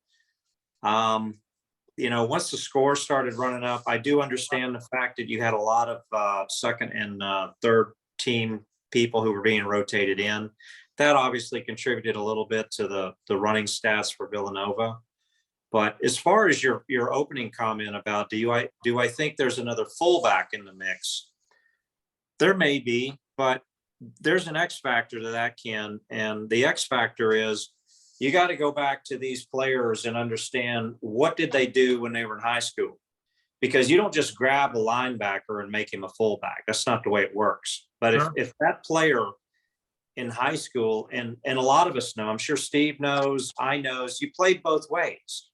once the score started running up, I do understand the fact that you had a lot of second and third team people who were being rotated in. That obviously contributed a little bit to the running stats for Villanova. But as far as your opening comment about do I think there's another fullback in the mix? There may be, but there's an X factor to that, Ken. And the X factor is you got to go back to these players and understand what did they do when they were in high school? Because you don't just grab a linebacker and make him a fullback. That's not the way it works. But Sure. if that player in high school, and a lot of us know, I'm sure Steve knows, I knows, you played both ways.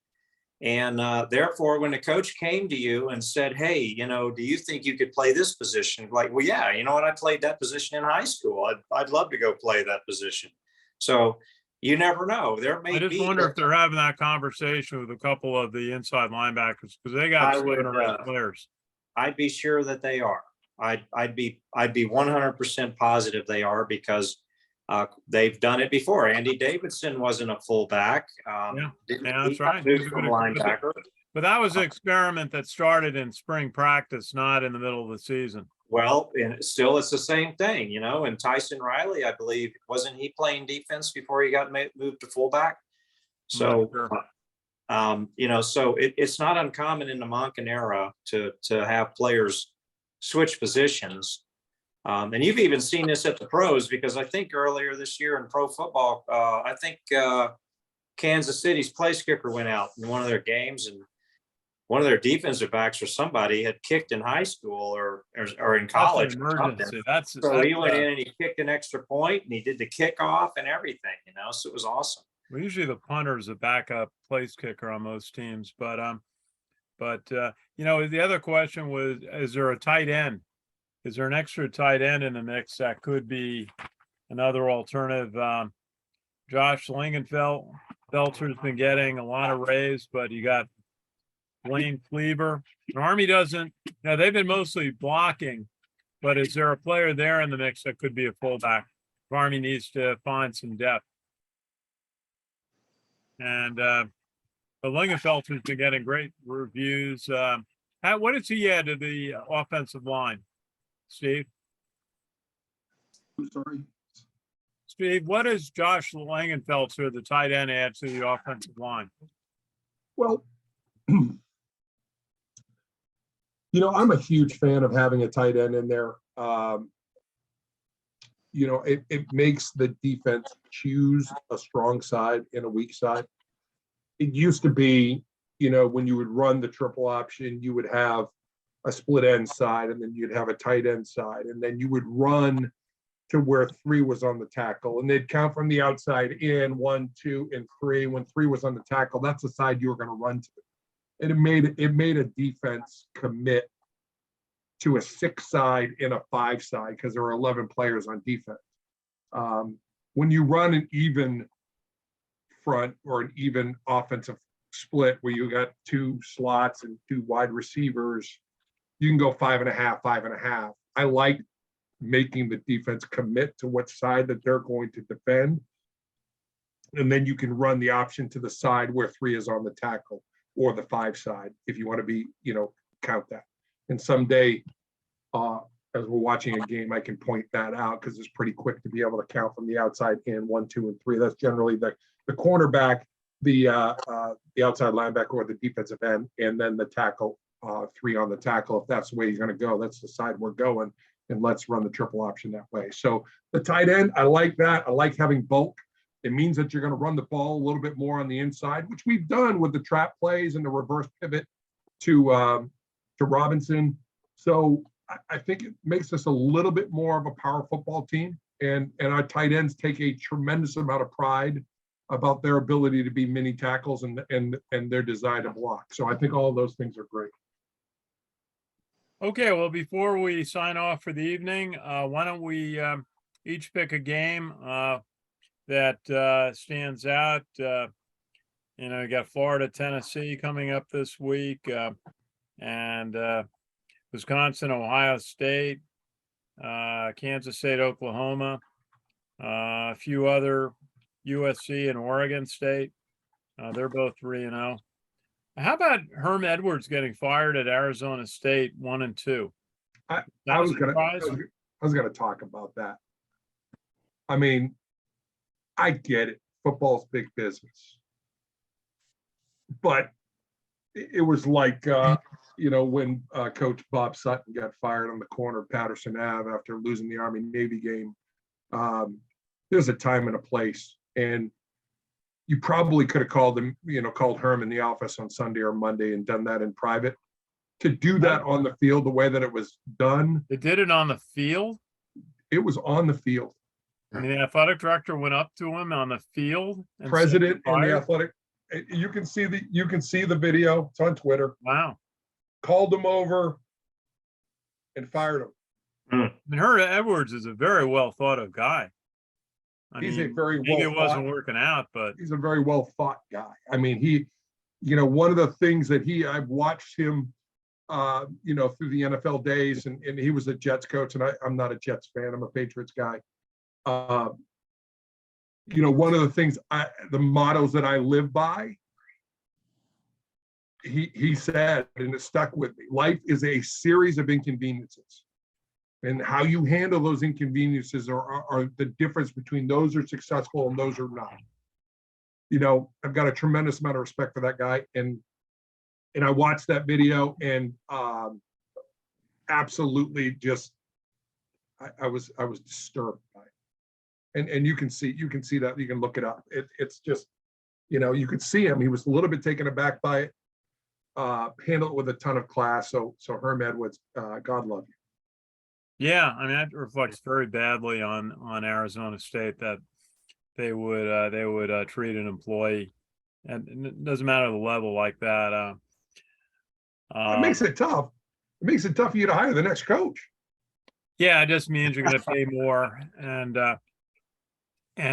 And therefore, when the coach came to you and said, hey, do you think you could play this position? Like, well, yeah, you know what? I played that position in high school. I'd love to go play that position. So you never know. There may be. I just wonder if they're having that conversation with a couple of the inside linebackers because they got 7 or 8 players. I'd be sure that they are. I'd be 100% positive they are because they've done it before. Andy Davidson wasn't a fullback. That's right. From linebacker. But that was an experiment that started in spring practice, not in the middle of the season. Well, and still it's the same thing, and Tyson Riley, I believe, wasn't he playing defense before he got moved to fullback? So, so it's not uncommon in the Monken era to have players switch positions. And you've even seen this at the pros, because I think earlier this year in pro football, I think Kansas City's place kicker went out in one of their games, and one of their defensive backs or somebody had kicked in high school or in college. So he went in and he kicked an extra point and he did the kickoff and everything, so it was awesome. Well, usually the punter is a backup place kicker on most teams, but the other question was, is there a tight end? Is there an extra tight end in the mix that could be another alternative? Josh Lingenfelter's been getting a lot of raise, but you got Blaine Cleaver. Army doesn't, they've been mostly blocking, but is there a player there in the mix that could be a fullback? Army needs to find some depth. And but Lingenfelter's been getting great reviews. What does he add to the offensive line, Steve? I'm sorry. Steve, what does Josh Lingenfelter, the tight end, add to the offensive line? Well, I'm a huge fan of having a tight end in there. It makes the defense choose a strong side and a weak side. It used to be, when you would run the triple option, you would have a split end side, and then you'd have a tight end side, and then you would run to where 3 was on the tackle, and they'd count from the outside in 1, 2, and 3. When 3 was on the tackle, that's the side you were going to run to. And it made a defense commit to a 6 side and a 5 side because there were 11 players on defense. When you run an even front or an even offensive split where you got 2 slots and 2 wide receivers, you can go 5.5, 5.5. I like making the defense commit to what side that they're going to defend. And then you can run the option to the side where 3 is on the tackle, or the 5 side, if you want to be, count that. And someday, as we're watching a game, I can point that out because it's pretty quick to be able to count from the outside in 1, 2, and 3. That's generally the cornerback, the outside linebacker, or the defensive end, and then the tackle, 3 on the tackle. If that's the way you're going to go, that's the side we're going, and let's run the triple option that way. So the tight end, I like that. I like having bulk. It means that you're going to run the ball a little bit more on the inside, which we've done with the trap plays and the reverse pivot to Robinson. So I think it makes us a little bit more of a power football team, and our tight ends take a tremendous amount of pride about their ability to be mini tackles and their desire to block. So I think all of those things are great. Okay, well, before we sign off for the evening, why don't we each pick a game that stands out? You know, you got Florida, Tennessee coming up this week, and Wisconsin, Ohio State, Kansas State, Oklahoma, a few other USC and Oregon State. They're both 3-0. How about Herm Edwards getting fired at Arizona State 1-2? I was gonna talk about that. I mean, I get it. Football's big business, but it was like you know, when Coach Bob Sutton got fired on the corner of Patterson Ave after losing the Army-Navy game. There's a time and a place, and you probably could have called him, you know, called Herm in the office on Sunday or Monday and done that in private. To do that on the field the way that it was done, They did it on the field. it was on the field. I mean, the athletic director went up to him on the field. And said, President and the "Fired?" athletic, you can see the video. It's on Twitter. Wow. Called him over and fired him. I mean, Herm Edwards is a very well thought of guy. I He's mean, a very maybe it well wasn't thought, working out, but he's a very well thought guy. I mean, he, you know, one of the things that I've watched him, you know, through the NFL days, and he was a Jets coach, and I'm not a Jets fan. I'm a Patriots guy. You know, one of the things, the mottos that I live by, he said, and it stuck with me: life is a series of inconveniences, and how you handle those inconveniences are the difference between those who are successful and those who are not. You know, I've got a tremendous amount of respect for that guy, and I watched that video, and absolutely just I was disturbed by it. And you can see that, you can look it up. It's just, you know, you could see him. He was a little bit taken aback by it. Handled it with a ton of class. So Herm Edwards, God love you. yeah, I mean, that reflects very badly on Arizona State that they would treat an employee, and it doesn't matter the level like that. It makes it tough. It makes it tough for you to hire the next coach. Yeah, it just means you're going to pay more, and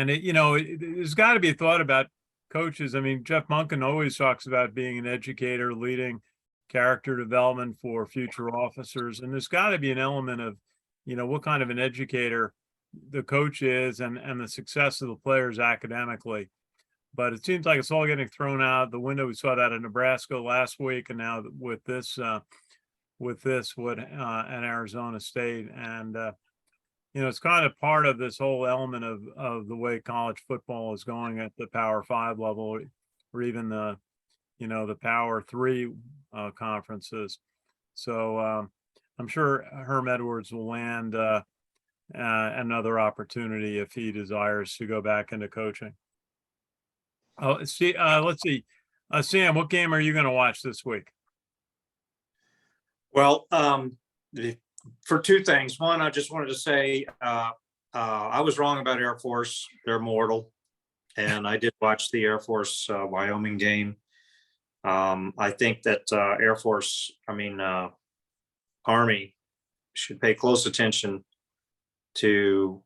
it, you know, there's got to be a thought about coaches. I mean, Jeff Monken always talks about being an educator, leading character development for future officers, and there's got to be an element of, you know, what kind of an educator the coach is, and the success of the players academically. But it seems like it's all getting thrown out the window. We saw that in Nebraska last week, and now with this at Arizona State, and you know, it's kind of part of this whole element of the way college football is going at the Power 5 level, or even the, you know, the Power 3 conferences. So I'm sure Herm Edwards will land another opportunity if he desires to go back into coaching. Oh, see, let's see, Sam, what game are you going to watch this week? Well, for two things. One, I just wanted to say I was wrong about Air Force. They're mortal. And I did watch the Air Force Wyoming game. I think that Army should pay close attention to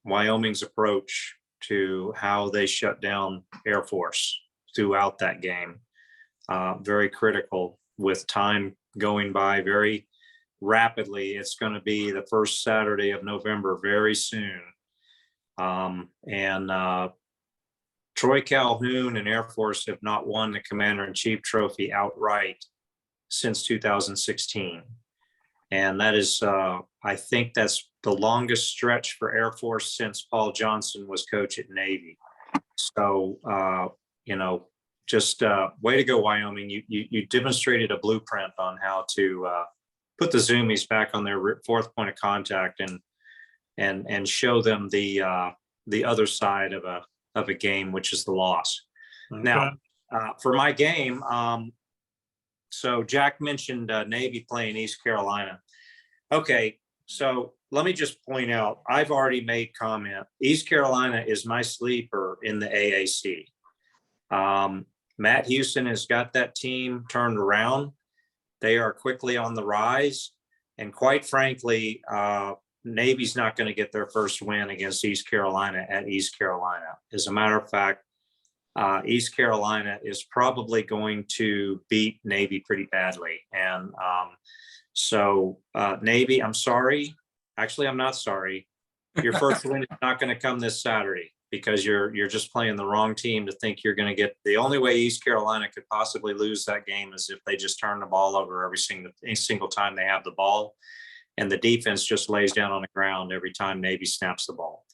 Wyoming's approach to how they shut down Air Force throughout that game. Very critical, with time going by very rapidly. It's going to be the first Saturday of November very soon. Troy Calhoun and Air Force have not won the Commander-in-Chief trophy outright since 2016. And that is, I think that's the longest stretch for Air Force since Paul Johnson was coach at Navy. So, you know, just way to go, Wyoming. You demonstrated a blueprint on how to put the Zoomies back on their fourth point of contact and show them the other side of of a game, which is the loss. Okay. Now, for my game, so Jack mentioned Navy playing East Carolina. Okay, so let me just point out, I've already made comment. East Carolina is my sleeper in the AAC. Matt Houston has got that team turned around. They are quickly on the rise. And quite frankly, Navy's not going to get their first win against East Carolina at East Carolina. As a matter of fact, East Carolina is probably going to beat Navy pretty badly. And so Navy, I'm sorry. Actually, I'm not sorry. Your first win is not going to come this Saturday because you're just playing the wrong team to think you're going to get. The only way East Carolina could possibly lose that game is if they just turn the ball over every single time they have the ball, and the defense just lays down on the ground every time Navy snaps the ball.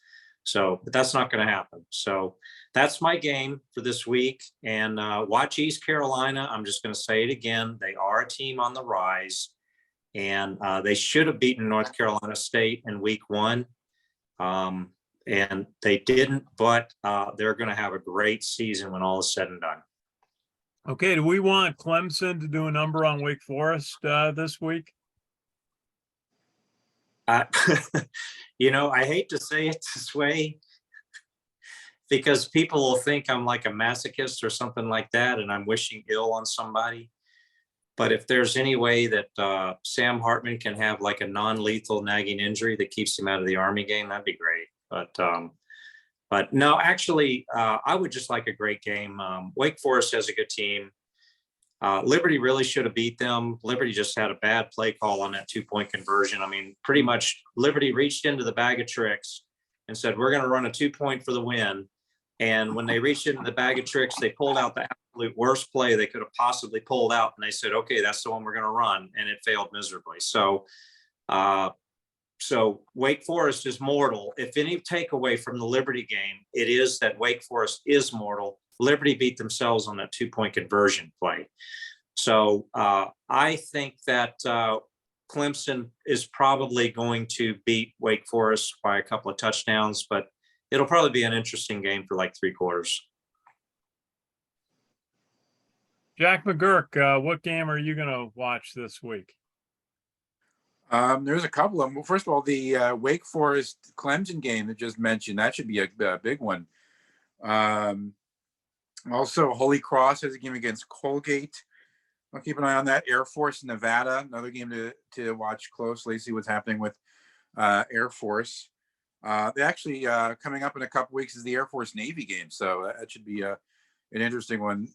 So, but that's not going to happen. So that's my game for this week. And watch East Carolina. I'm just going to say it again. They are a team on the rise, and they should have beaten North Carolina State in week 1. And they didn't, but they're going to have a great season when all is said and done. Okay. Do we want Clemson to do a number on Wake Forest this week? You know, I hate to say it this way because people will think I'm like a masochist or something like that, and I'm wishing ill on somebody. But if there's any way that Sam Hartman can have like a non-lethal nagging injury that keeps him out of the Army game, that'd be great. But no, actually, I would just like a great game. Wake Forest has a good team. Liberty really should have beat them. Liberty just had a bad play call on that 2-point conversion. I mean, pretty much Liberty reached into the bag of tricks and said, we're going to run a 2-point for the win. And when they reached into the bag of tricks, they pulled out the absolute worst play they could have possibly pulled out. And they said, okay, that's the one we're going to run. And it failed miserably. So Wake Forest is mortal. If any takeaway from the Liberty game, it is that Wake Forest is mortal. Liberty beat themselves on that 2-point conversion play. So I think that Clemson is probably going to beat Wake Forest by a couple of touchdowns, but it'll probably be an interesting game for like 3 quarters. Jack McGuirk, what game are you going to watch this week? There's a couple of them. Well, first of all, the Wake Forest Clemson game that just mentioned, that should be a big one. Also, Holy Cross has a game against Colgate. I'll keep an eye on that. Air Force, Nevada, another game to watch closely, see what's happening with Air Force. They actually coming up in a couple weeks is the Air Force Navy game, so that should be an interesting one.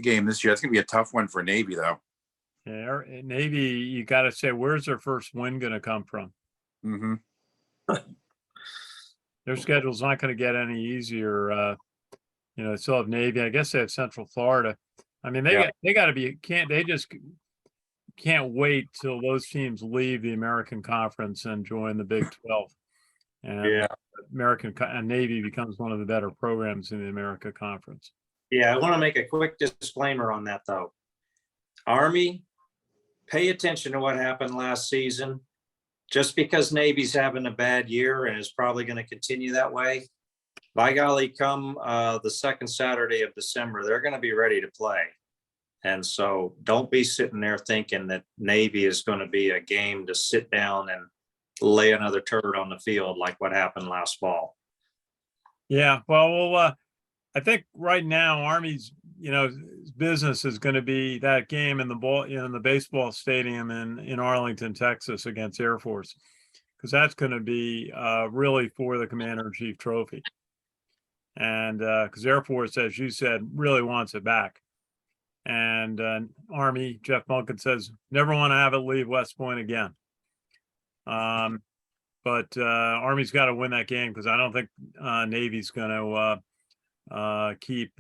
Game this year. It's going to be a tough one for Navy, though. Yeah, Navy, you got to say, where's their first win going to come from? Mm-hmm. Their schedule's not going to get any easier. You know, they still have Navy. I guess they have Central Florida. I mean, they just can't wait till those teams leave the American Conference and join the Big 12. And and Navy becomes one of the better programs in the America Conference. Yeah, I want to make a quick disclaimer on that, though. Army, pay attention to what happened last season. Just because Navy's having a bad year and is probably going to continue that way, by golly, come the second Saturday of December, they're going to be ready to play. And so don't be sitting there thinking that Navy is going to be a game to sit down and lay another turd on the field like what happened last fall. Yeah, well, I think right now Army's, business is going to be that game in the baseball stadium in Arlington, Texas against Air Force, because that's going to be really for the Commander-in-Chief trophy. And because Air Force, as you said, really wants it back. And Army, Jeff Monken says, never want to have it leave West Point again. But Army's got to win that game because I don't think Navy's going to help keep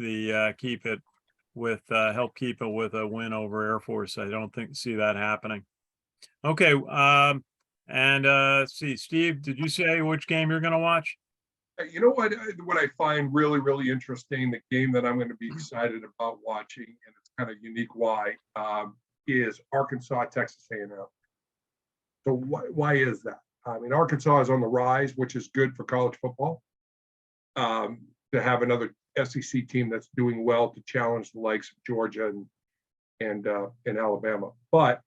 it with a win over Air Force. I don't see that happening. Okay. See, Steve, did you say which game you're going to watch? You know what I find really, really interesting, the game that I'm going to be excited about watching, and it's kind of unique why, is Arkansas, Texas A&M. So why is that? I mean, Arkansas is on the rise, which is good for college football. to have another SEC team that's doing well to challenge the likes of Georgia and Alabama. But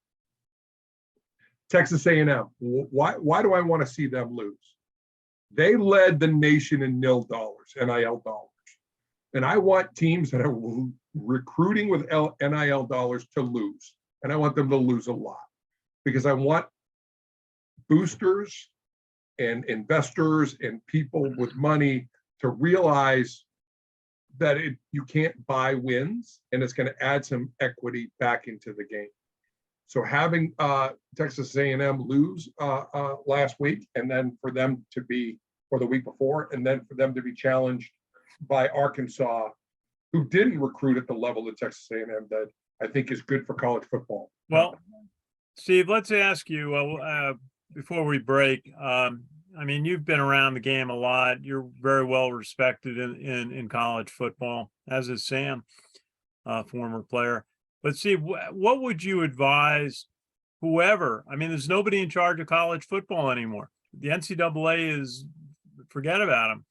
Texas A&M, why do I want to see them lose? They led the nation in NIL dollars, NIL dollars. And I want teams that are recruiting with NIL dollars to lose. And I want them to lose a lot because I want boosters and investors and people with money to realize that you can't buy wins, and it's going to add some equity back into the game. So having Texas A&M lose last week, and then for them to be, or the week before, and then for them to be challenged by Arkansas, who didn't recruit at the level that Texas A&M did, I think is good for college football. Well, Steve, let's ask you before we break. I mean, you've been around the game a lot. You're very well respected in college football, as is Sam, former player. But Steve, what would you advise whoever? I mean, there's nobody in charge of college football anymore. The NCAA is, forget about them.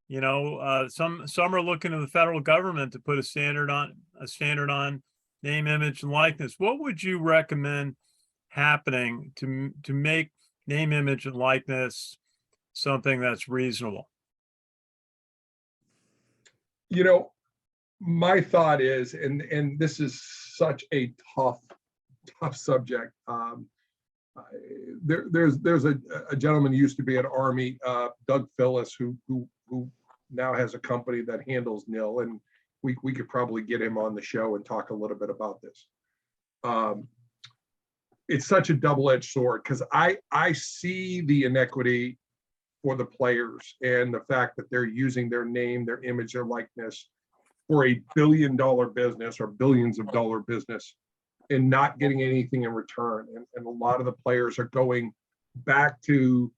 You know, some are looking to the federal government to put a standard on name, image, and likeness. What would you recommend happening to make name, image, and likeness something that's reasonable? You know, my thought is, and this is such a tough subject. There's a gentleman who used to be at Army, Doug Phillips, who now has a company that handles NIL, and we could probably get him on the show and talk a little bit about this. It's such a double-edged sword because I see the inequity for the players and the fact that they're using their name, their image, their likeness for a billion-dollar business or billions of dollar business and not getting anything in return. And a lot of the players are going back to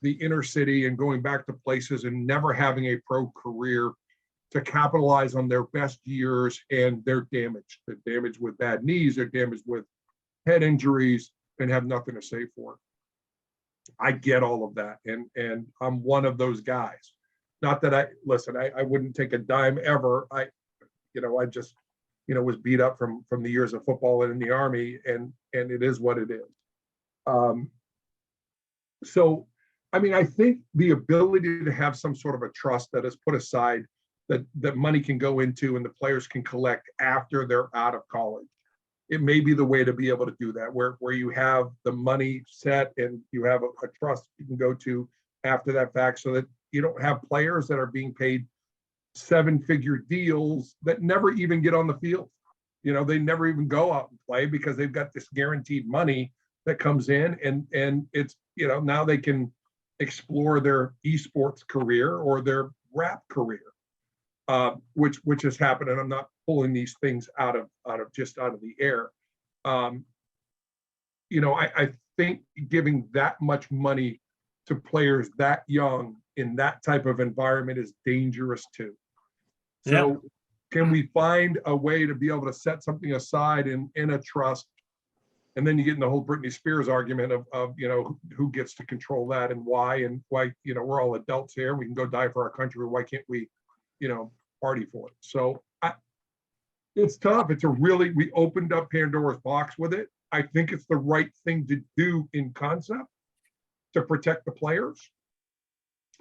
the inner city and going back to places and never having a pro career to capitalize on their best years, and they're damaged. They're damaged with bad knees, they're damaged with head injuries, and have nothing to say for it. I get all of that, and I'm one of those guys. Not that I wouldn't take a dime ever. I just was beat up from the years of football and in the Army, and it is what it is. So, I mean, I think the ability to have some sort of a trust that is put aside that money can go into and the players can collect after they're out of college. It may be the way to be able to do that, where you have the money set and you have a trust you can go to after that fact, so that you don't have players that are being paid 7-figure deals that never even get on the field. They never even go out and play because they've got this guaranteed money that comes in, and it's, now they can explore their esports career or their rap career, which has happened. And I'm not pulling these things out of the air. I think giving that much money to players that young in that type of environment is dangerous too. So can we find a way to be able to set something aside in a trust? And then you get in the whole Britney Spears argument of who gets to control that and why we're all adults here. We can go die for our country. Why can't we, party for it? So it's tough. We opened up Pandora's box with it. I think it's the right thing to do in concept to protect the players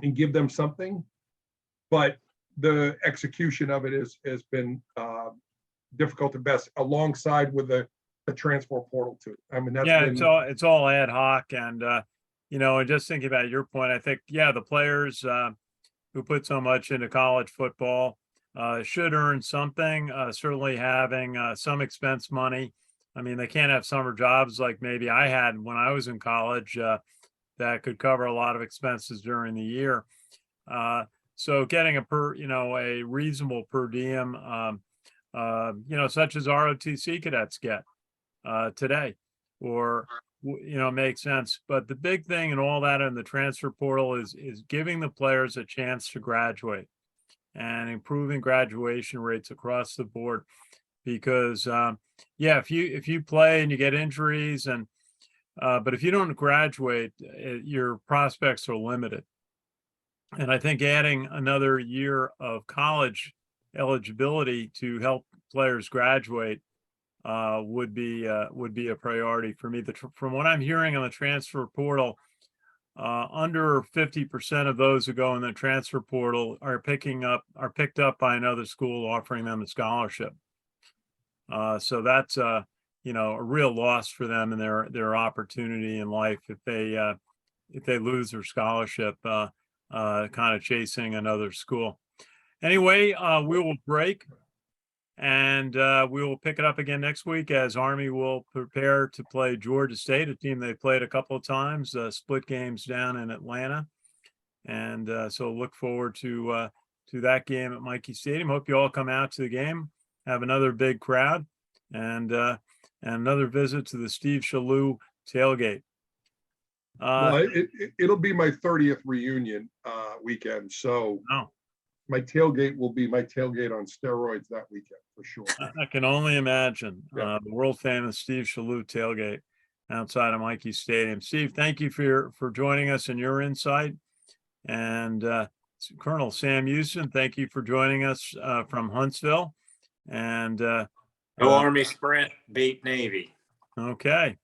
and give them something. But the execution of it has been difficult at best, alongside with the transfer portal too. I mean, it's all ad hoc, and and just thinking about your point, I think the players who put so much into college football should earn something. Certainly having some expense money. I mean, they can't have summer jobs like maybe I had when I was in college that could cover a lot of expenses during the year. So getting a reasonable per diem, such as ROTC cadets get today, or makes sense. But the big thing and all that in the transfer portal is giving the players a chance to graduate and improving graduation rates across the board. Because if you play and you get injuries but if you don't graduate, your prospects are limited. And I think adding another year of college eligibility to help players graduate would be a priority for me. From what I'm hearing on the transfer portal, under 50% of those who go in the transfer portal are picked up by another school offering them a scholarship. So that's a real loss for them and their opportunity in life if they lose their scholarship, kind of chasing another school. Anyway, we will break. And we will pick it up again next week as Army will prepare to play Georgia State, a team they played a couple of times, split games down in Atlanta. And so look forward to that game at Mikey Stadium. Hope you all come out to the game, have another big crowd, and another visit to the Steve Chaloult' tailgate. Well, it'll be my 30th reunion weekend. So my tailgate will be my tailgate on steroids that weekend for sure. I can only imagine. Yeah. The world famous Steve Chaloult' tailgate outside of Mikey Stadium. Steve, thank you for joining us and your insight. And Colonel Sam Houston, thank you for joining us from Huntsville. And Go Army Sprint, beat Navy. Okay.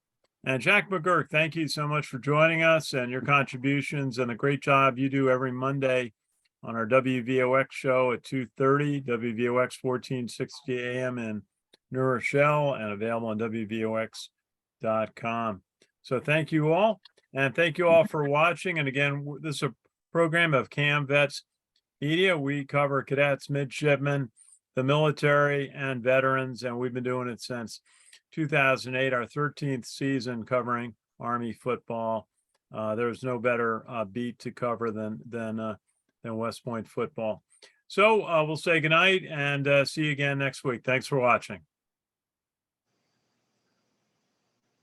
And Jack McGuirk, thank you so much for joining us and your contributions and the great job you do every Monday on our WVOX show at 2:30, WVOX 1460 AM in New Rochelle, and available on WVOX.com. So thank you all. And thank you all for watching. And again, this is a program of CaMMVets Media. We cover cadets, midshipmen, the military, and veterans. And we've been doing it since 2008, our 13th season covering Army football. There's no better beat to cover than West Point football. So we'll say goodnight and see you again next week. Thanks for watching.